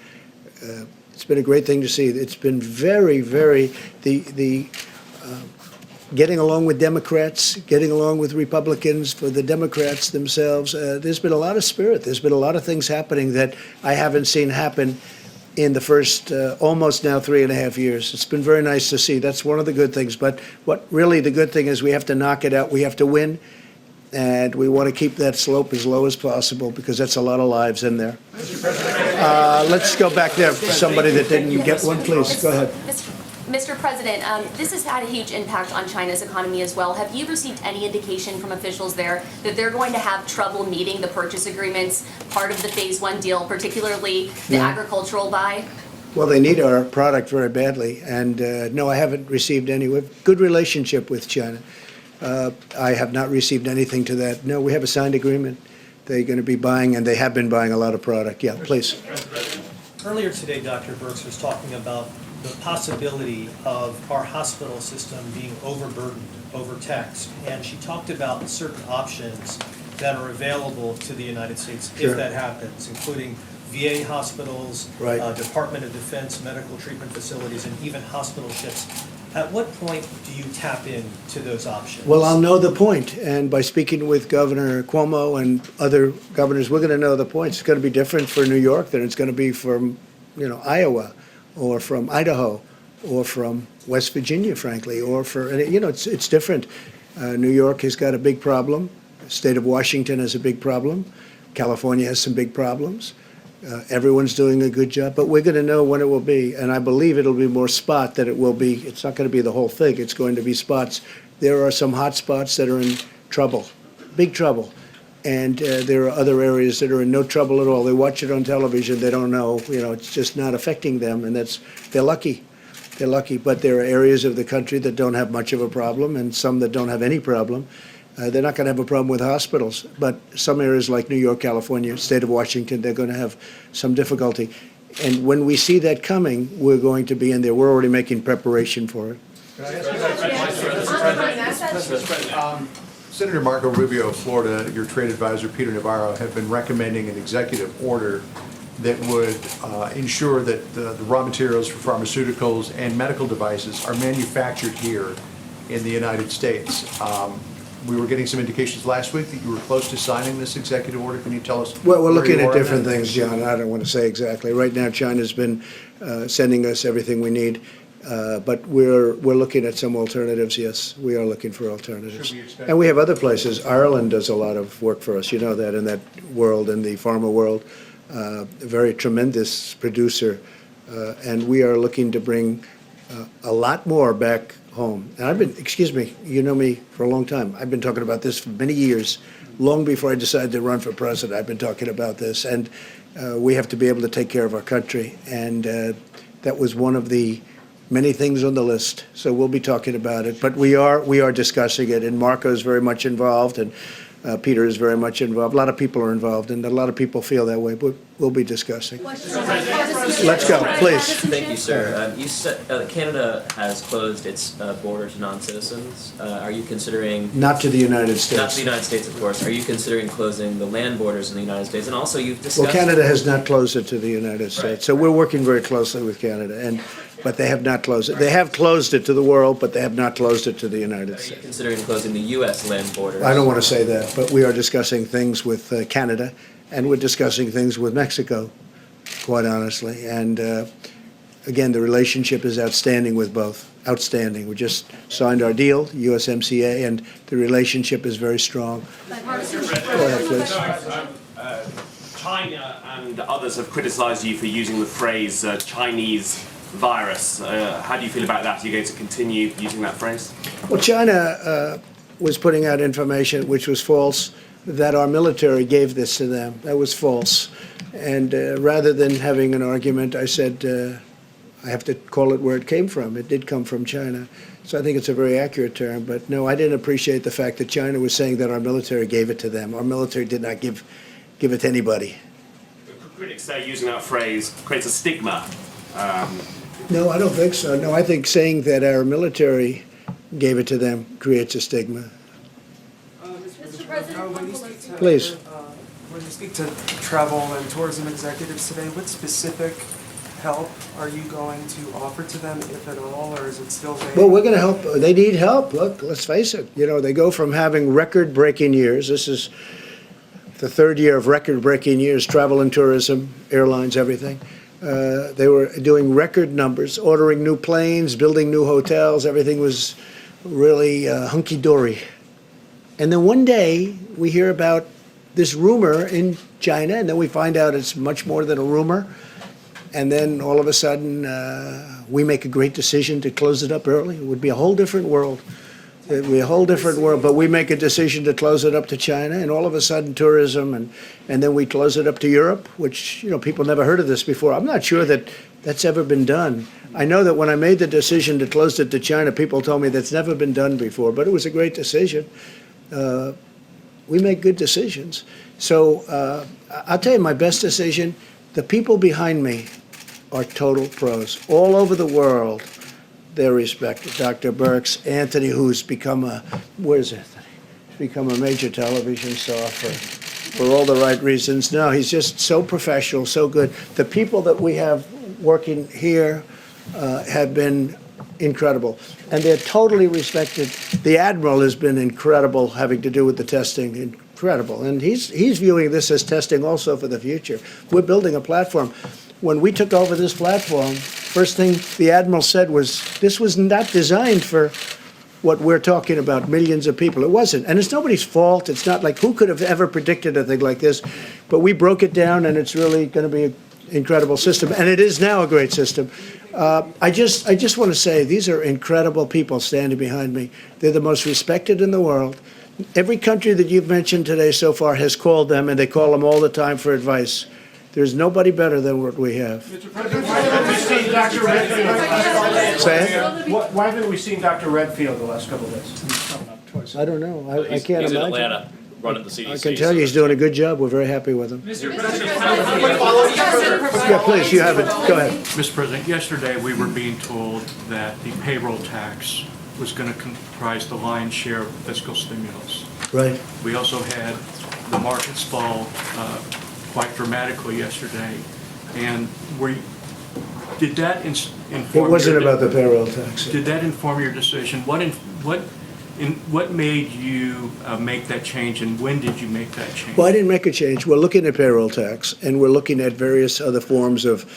great thing to see. It's been very, very getting along with Democrats, getting along with Republicans, for the Democrats themselves. There's been a lot of spirit. There's been a lot of things happening that I haven't seen happen in the first almost now 3.5 years. It's been very nice to see. That's one of the good things. But what really the good thing is, we have to knock it out. We have to win. And we want to keep that slope as low as possible, because that's a lot of lives in there. Let's go back there. Somebody that didn't get one, please. Go ahead. Mr. President, this has had a huge impact on China's economy as well. Have you received any indication from officials there that they're going to have trouble meeting the purchase agreements, part of the Phase 1 deal, particularly the agricultural buy? Well, they need our product very badly. And no, I haven't received any. We have a good relationship with China. I have not received anything to that. No, we have a signed agreement. They're going to be buying, and they have been buying a lot of product. Yeah, please. Earlier today, Dr. Birx was talking about the possibility of our hospital system being overburdened, overtaxed, and she talked about certain options that are available to the United States Sure. if that happens, including VA hospitals, Right. Department of Defense medical treatment facilities, and even hospital ships. At what point do you tap into those options? Well, I'll know the point, and by speaking with Governor Cuomo and other governors, we're going to know the points. It's going to be different for New York than it's going to be from, Iowa, or from Idaho, or from West Virginia, frankly, or it's different. New York has got a big problem. The state of Washington has a big problem. California has some big problems. Everyone's doing a good job, but we're going to know when it will be, and I believe it'll be more spot than it will be. It's not going to be the whole thing. It's going to be spots. There are some hot spots that are in trouble, big trouble, and there are other areas that are in no trouble at all. They watch it on television. They don't know. It's just not affecting them, and they're lucky. They're lucky, but there are areas of the country that don't have much of a problem, and some that don't have any problem. They're not going to have a problem with hospitals, but some areas like New York, California, state of Washington, they're going to have some difficulty. And when we see that coming, we're going to be in there. We're already making preparation for it. Senator Marco Rubio of Florida, your trade advisor, Peter Navarro, have been recommending an executive order that would ensure that the raw materials for pharmaceuticals and medical devices are manufactured here in the United States. We were getting some indications last week that you were close to signing this executive order. Can you tell us? Well, we're looking where you at are different on that? things, John. I don't want to say exactly. Right now, China's been sending us everything we need, but we're looking at some alternatives. Yes, we are looking for alternatives, and we have other places. Ireland does a lot of work for us. You know that in that world, in the pharma world, a very tremendous producer, and we are looking to bring a lot more back home. And I've been, excuse me, you know me for a long time. I've been talking about this for many years, long before I decided to run for president. I've been talking about this, and we have to be able to take care of our country. And that was one of the many things on the list. So we'll be talking about it. But we are discussing it, and Marco is very much involved, and Peter is very much involved. A lot of people are involved, and a lot of people feel that way, but we'll be discussing. Let's go, please. Thank you, sir. You said Canada has closed its borders to non-citizens. Are you considering... Not to the United States. Not to the United States, of course. Are you considering closing the land borders in the United States? And also, you've discussed... Well, Canada has not closed it to the United States, Right. so we're working very closely with Canada, but they have not closed it. They have closed it to the world, but they have not closed it to the United Are you States. considering closing the U.S. land borders? I don't want to say that, but we are discussing things with Canada, and we're discussing things with Mexico, quite honestly. And again, the relationship is outstanding with both. Outstanding. We just signed our deal, USMCA, and the relationship is very strong. Go ahead, please. China and others have criticized you for using the phrase Chinese virus. How do you feel about that? Are you going to continue using that phrase? Well, China was putting out information which was false, that our military gave this to them. That was false. And rather than having an argument, I said, I have to call it where it came from. It did come from China. So I think it's a very accurate term. But no, I didn't appreciate the fact that China was saying that our military gave it to them. Our military did not give it to anybody. Critics say using that phrase creates a stigma. No, I don't think so. No, I think saying that our military gave it to them creates a stigma. Mr. President, Please. When you speak to travel and tourism executives today, what specific help are you going to offer to them, if at all, or is it still vague? Well, we're going to help. They need help. Look, let's face it. You know, they go from having record-breaking years. This is the third year of record-breaking years, travel and tourism, airlines, everything. They were doing record numbers, ordering new planes, building new hotels. Everything was really hunky-dory. And then one day, we hear about this rumor in China, and then we find out it's much more than a rumor. And then all of a sudden, we make a great decision to close it up early. It would be a whole different world. It would be a whole different world. But we make a decision to close it up to China, and all of a sudden, tourism, and then we close it up to Europe, which, you know, people never heard of this before. I'm not sure that that's ever been done. I know that when I made the decision to close it to China, people told me that's never been done before, but it was a great decision. We make good decisions. So I'll tell you my best decision. The people behind me are total pros. All over the world, they're respected. Dr. Birx, Anthony, who's become where's Anthony? He's become a major television star for all the right reasons. No, he's just so professional, so good. The people that we have working here have been incredible, and they're totally respected. The Admiral has been incredible, having to do with the testing, incredible, and he's viewing this as testing also for the future. We're building a platform. When we took over this platform, first thing the Admiral said was, this was not designed for what we're talking about, millions of people. It wasn't, and it's nobody's fault. It's not like, who could have ever predicted a thing like this? But we broke it down, and it's really going to be an incredible system, and it is now a great system. I just want to say, these are incredible people standing behind me. They're the most respected in the world. Every country that you've mentioned today so far has called them, and they call them all the time for advice. There's nobody better than what we have. Mr. President, why haven't we seen Dr. Redfield? Say it? Why haven't we seen Dr. Redfield the last couple of days? I don't know. I can't He's in imagine. Atlanta, running the CDC. I can tell you he's doing a good job. We're very happy with him. Mr. Yeah, please, you have it. Go ahead. Mr. President, yesterday we were being told that the payroll tax was going to comprise the lion's share of fiscal stimulus. Right. We also had the markets fall quite dramatically yesterday, and did that inform? It wasn't your about the payroll tax. Did that inform your decision? What made you make that change, and when did you make that change? Well, I didn't make a change. We're looking at payroll tax, and we're looking at various other forms of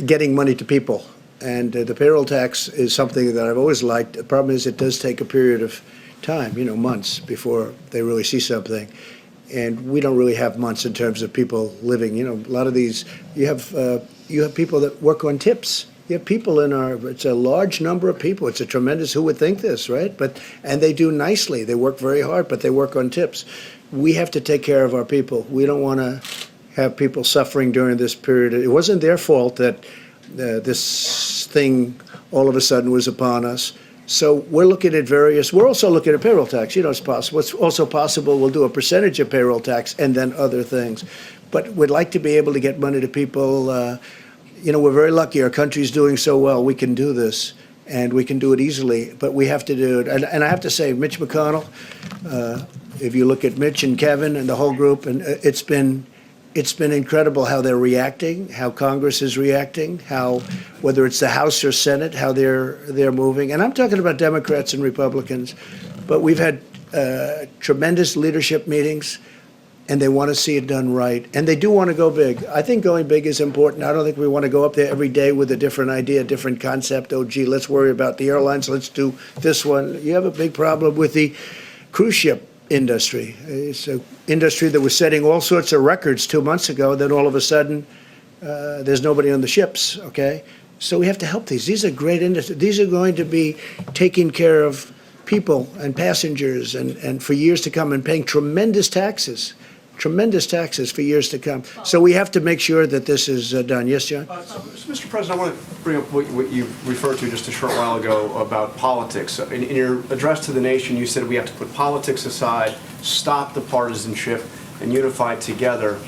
getting money to people. And the payroll tax is something that I've always liked. The problem is it does take a period of time, months, before they really see something. And we don't really have months in terms of people living. A lot of these, you have people that work on tips. You have people it's a large number of people. It's a tremendous, who would think this, right? And they do nicely. They work very hard, but they work on tips. We have to take care of our people. We don't want to have people suffering during this period. It wasn't their fault that this thing all of a sudden was upon us. So we're looking at we're also looking at payroll tax. It's possible. It's also possible we'll do a percentage of payroll tax and then other things. But we'd like to be able to get money to people. We're very lucky. Our country's doing so well. We can do this, and we can do it easily. But we have to do it. And I have to say, Mitch McConnell, if you look at Mitch and Kevin and the whole group, and it's been incredible how they're reacting, how Congress is reacting, how, whether it's the House or Senate, how they're moving. And I'm talking about Democrats and Republicans, but we've had tremendous leadership meetings. and they want to see it done right, and they do want to go big. I think going big is important. I don't think we want to go up there every day with a different idea, a different concept. Oh, gee, let's worry about the airlines. Let's do this one. You have a big problem with the cruise ship industry. It's an industry that was setting all sorts of records 2 months ago. Then all of a sudden, there's nobody on the ships, okay? So we have to help these. These are great industries. These are going to be taking care of people and passengers and for years to come and paying tremendous taxes for years to come. So we have to make sure that this is done. Yes, John? Mr. President, I want to bring up what you referred to just a short while ago about politics. In your address to the nation, you said we have to put politics aside, stop the partisanship, and unify together.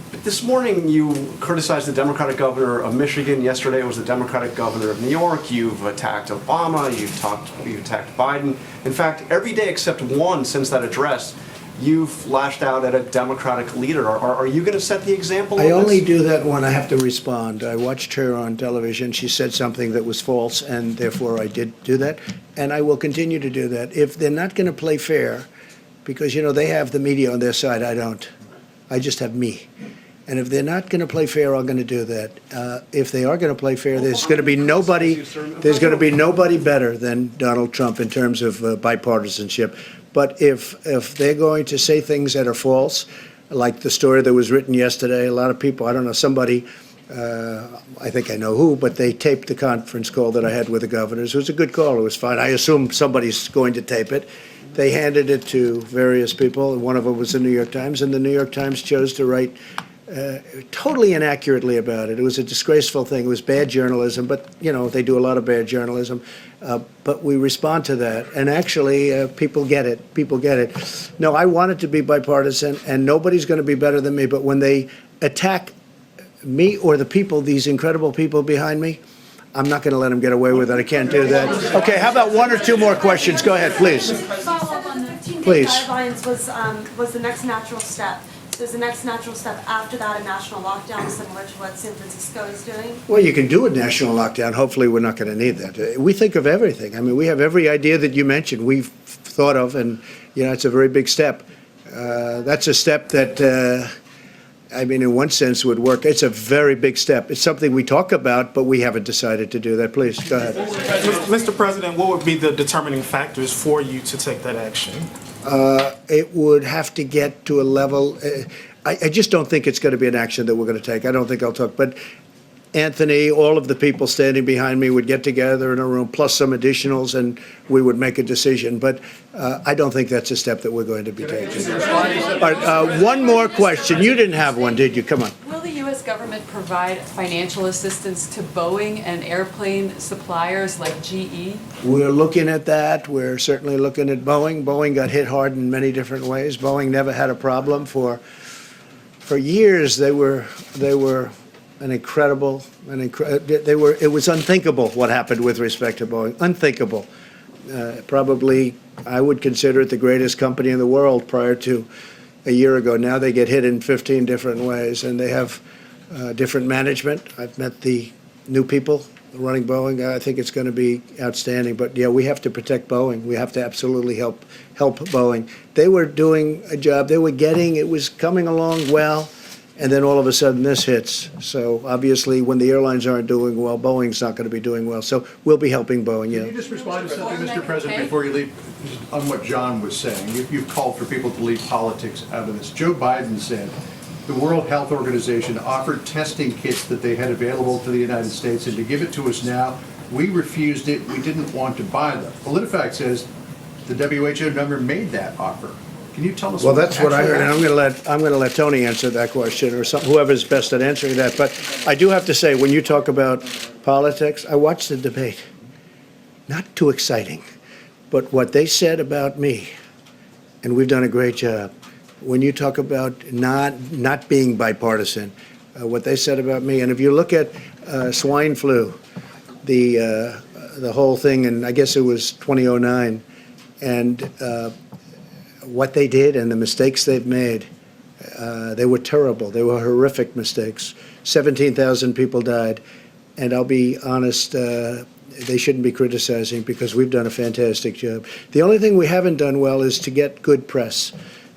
But this morning, you criticized the Democratic governor of Michigan. Yesterday, it was the Democratic governor of New York. You've attacked Obama. You've attacked Biden. In fact, every day except one since that address, you've lashed out at a Democratic leader. Are you going to set the example? I only do that when I have to respond. I watched her on television. She said something that was false, and therefore I did do that. And I will continue to do that. If they're not going to play fair, because, you know, they have the media on their side, I don't. I just have me. And if they're not going to play fair, I'm going to do that. If they are going to play fair, there's going to be nobody better than Donald Trump in terms of bipartisanship. But if they're going to say things that are false, like the story that was written yesterday, a lot of people, I don't know, somebody, I think I know who, but they taped the conference call that I had with the governors. It was a good call. It was fine. I assume somebody's going to tape it. They handed it to various people, and one of them was the New York Times, and the New York Times chose to write totally inaccurately about it. It was a disgraceful thing. It was bad journalism, but, you know, they do a lot of bad journalism. But we respond to that. And actually, people get it. People get it. No, I want it to be bipartisan, and nobody's going to be better than me. But when they attack me or the people, these incredible people behind me, I'm not going to let them get away with it. I can't do that. Okay, how about one or two more questions? Go ahead, please. Follow up on the 15-day Please. guidelines was the next natural step. So is the next natural step after that a national lockdown similar to what San Francisco is doing? Well, you can do a national lockdown. Hopefully, we're not going to need that. We think of everything. I mean, we have every idea that you mentioned we've thought of, and, you know, it's a very big step. That's a step that, I mean, in one sense would work. It's a very big step. It's something we talk about, but we haven't decided to do that. Please, go ahead. Mr. President, what would be the determining factors for you to take that action? It would have to get to a level, I just don't think it's going to be an action that we're going to take. I don't think I'll talk, but Anthony, all of the people standing behind me would get together in a room, plus some additionals, and we would make a decision. But I don't think that's a step that we're going to be taking. All right, one more question. You didn't have one, did you? Come on. Will the U.S. government provide financial assistance to Boeing and airplane suppliers like GE? We're looking at that. We're certainly looking at Boeing. Boeing got hit hard in many different ways. Boeing never had a problem for years. They were it was unthinkable what happened with respect to Boeing. Unthinkable. Probably, I would consider it the greatest company in the world prior to a year ago. Now they get hit in 15 different ways, and they have different management. I've met the new people running Boeing. I think it's going to be outstanding. But yeah, we have to protect Boeing. We have to absolutely help Boeing. They were doing a job. They were it was coming along well. And then all of a sudden this hits. So obviously when the airlines aren't doing well, Boeing's not going to be doing well. So we'll be helping Boeing, yeah. Can you just respond to something, Mr. President, before you leave, on what John was saying? You've called for people to leave politics out of this. Joe Biden said the World Health Organization offered testing kits that they had available to the United States, and to give it to us now, we refused it. We didn't want to buy them. PolitiFact says the WHO never made that offer. Can you tell us? Well, that's what I heard, and I'm going to let Tony answer that question, or whoever's best at answering that. But I do have to say, when you talk about politics, I watched the debate. Not too exciting, but what they said about me, and we've done a great job. When you talk about not being bipartisan, what they said about me, and if you look at swine flu, the whole thing, and I guess it was 2009, and what they did and the mistakes they've made, they were terrible. They were horrific mistakes. 17,000 people died. And I'll be honest, they shouldn't be criticizing because we've done a fantastic job. The only thing we haven't done well is to get good press.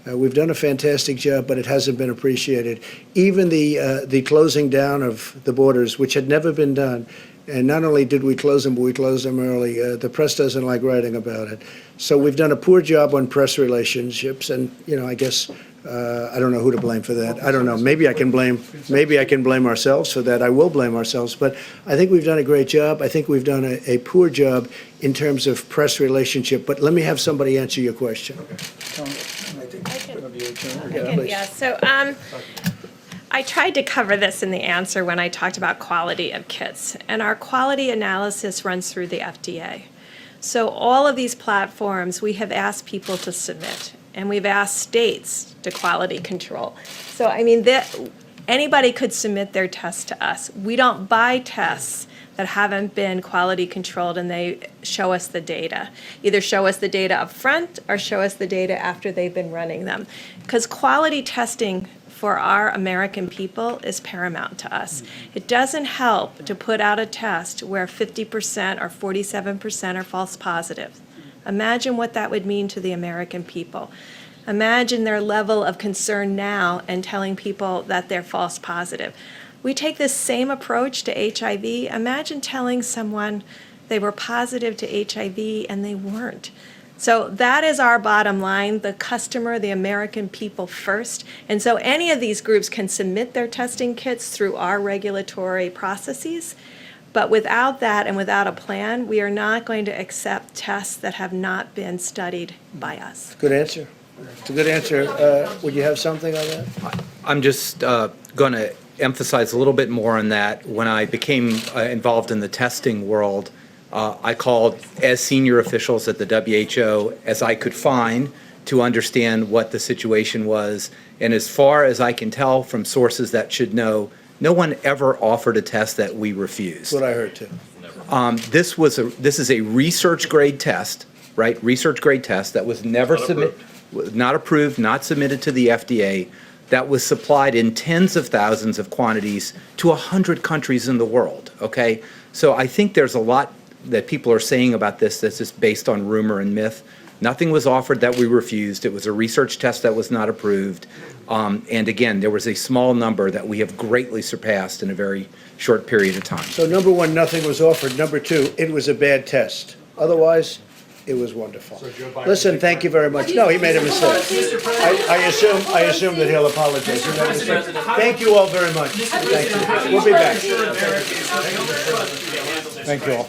We've done a fantastic job, but it hasn't been appreciated. Even the closing down of the borders, which had never been done, and not only did we close them, but we closed them early. The press doesn't like writing about it. So we've done a poor job on press relationships, and I guess I don't know who to blame for that. I don't know. Maybe I can blame ourselves for that. I will blame ourselves. But I think we've done a great job. I think we've done a poor job in terms of press relationship. But let me have somebody answer your question. Yeah, so I tried to cover this in the answer when I talked about quality of kits, and our quality analysis runs through the FDA. So all of these platforms, we have asked people to submit, and we've asked states to quality control. So, I mean, anybody could submit their test to us. We don't buy tests that haven't been quality controlled, and they show us the data. Either show us the data up front or show us the data after they've been running them. Because quality testing for our American people is paramount to us. It doesn't help to put out a test where 50% or 47% are false positives. Imagine what that would mean to the American people. Imagine their level of concern now and telling people that they're false positive. We take this same approach to HIV. Imagine telling someone they were positive to HIV and they weren't. So that is our bottom line, the customer, the American people first. And so any of these groups can submit their testing kits through our regulatory processes. But without that and without a plan, we are not going to accept tests that have not been studied by us. Good answer. It's a good answer. Would you have something on that? I'm just going to emphasize a little bit more on that. When I became involved in the testing world, I called as senior officials at the WHO as I could find to understand what the situation was. And as far as I can tell from sources that should know, no one ever offered a test that we refused. That's what I heard too. This is a research grade test, right? Research grade test that was never not approved, not submitted to the FDA. That was supplied in tens of thousands of quantities to 100 countries in the world, okay? So I think there's a lot that people are saying about this that's just based on rumor and myth. Nothing was offered that we refused. It was a research test that was not approved. And again, there was a small number that we have greatly surpassed in a very short period of time. So number one, nothing was offered. Number two, it was a bad test. Otherwise, it was wonderful. Listen, thank you very much. No, he made a mistake. I assume that he'll apologize. He made a mistake. Thank you all very much. Thank you. We'll be back. Thank you all.